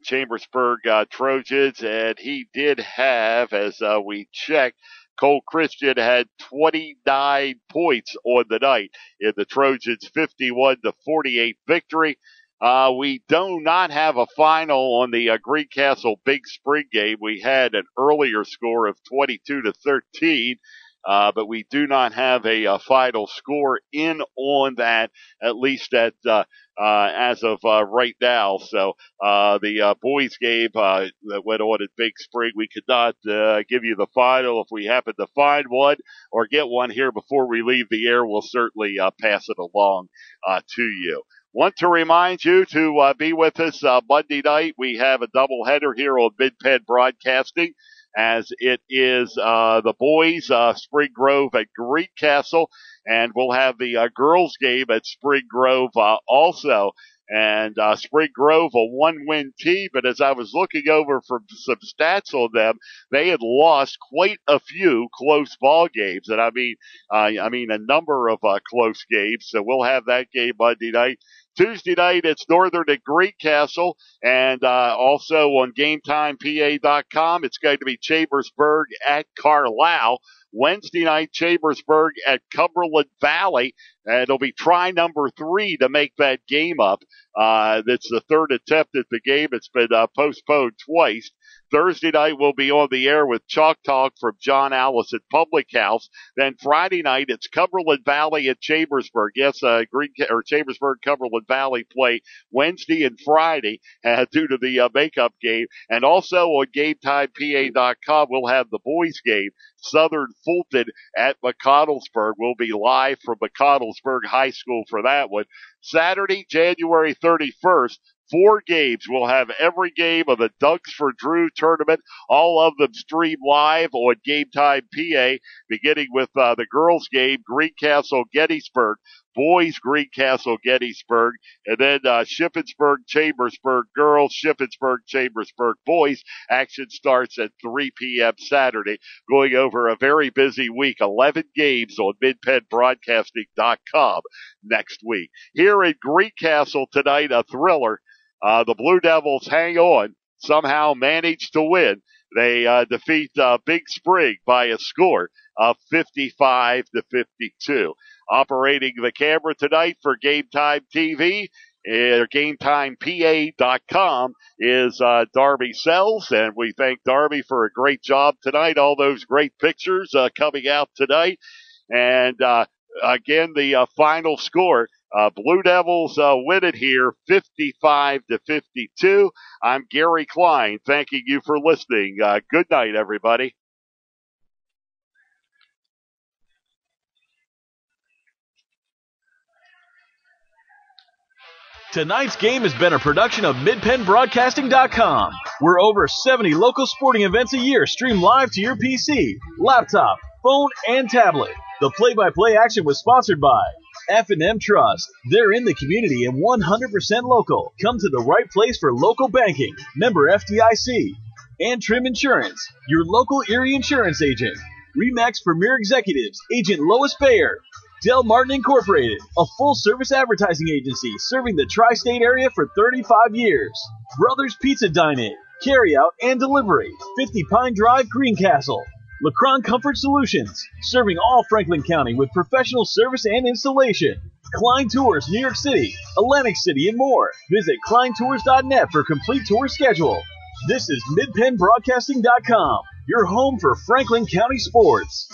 Chambersburg Trojans, and he did have, as we checked, Cole Christian had 29 points on the night in the Trojans' 51-48 victory. We do not have a final on the Greencastle Big Spring game. We had an earlier score of 22-13, but we do not have a final score in on that, at least at as of right now. So the boys game that went on at Big Spring, we could not give you the final. If we happen to find one or get one here before we leave the air, we'll certainly pass it along to you. Want to remind you to be with us Monday night. We have a doubleheader here on Mid-Penn Broadcasting, as it is the boys, Spring Grove at Greencastle, and we'll have the girls game at Spring Grove also. And Spring Grove, a one-win team, but as I was looking over from some stats on them, they had lost quite a few close ball games, and I mean a number of close games. So we'll have that game Monday night. Tuesday night, it's Northern at Greencastle, and also on GameTimePA.com, it's going to be Chambersburg at Carlisle. Wednesday night, Chambersburg at Cumberland Valley, and it'll be try number 3 to make that game up. That's the third attempt at the game. It's been postponed twice. Thursday night, we'll be on the air with Chalk Talk from John Allison Public House. Then Friday night, it's Cumberland Valley at Chambersburg. Yes, Chambersburg, Cumberland Valley play Wednesday and Friday due to the makeup game. And also on GameTimePA.com, we'll have the boys game. Southern Fulton at McConnellsburg. We'll be live from McConnellsburg High School for that one. Saturday, January 31st, 4 games. We'll have every game of the Dunks for Drew tournament, all of them streamed live on Game Time PA, beginning with the girls' game, Greencastle Gettysburg, boys Greencastle Gettysburg, and then Shippensburg Chambersburg girls, Shippensburg Chambersburg boys. Action starts at 3 p.m. Saturday, going over a very busy week. 11 games on MidPennBroadcasting.com next week. Here in Greencastle tonight, a thriller. The Blue Devils hang on, somehow manage to win. They defeat Big Spring by a score of 55-52. Operating the camera tonight for Game Time TV, GameTimePA.com, is Darby Sells, and we thank Darby for a great job tonight. All those great pictures coming out tonight. And again, the final score. Blue Devils win it here, 55-52. I'm Gary Klein, thanking you for listening. Good night, everybody. Tonight's game has been a production of MidPennBroadcasting.com. We're over 70 local sporting events a year streamed live to your PC, laptop, phone, and tablet. The play-by-play action was sponsored by F&M Trust. They're in the community and 100% local. Come to the right place for local banking. Member FDIC. And Trim Insurance, your local Erie insurance agent. RE/MAX Premier Executives, Agent Lois Bayer. Del Martin Incorporated, a full-service advertising agency serving the tri-state area for 35 years. Brothers Pizza Dine-In, carry-out and delivery, 50 Pine Drive, Greencastle. LeCron Comfort Solutions, serving all Franklin County with professional service and installation. Klein Tours, New York City, Atlantic City, and more. Visit kleintours.net for complete tour schedule. This is MidPennBroadcasting.com, your home for Franklin County sports.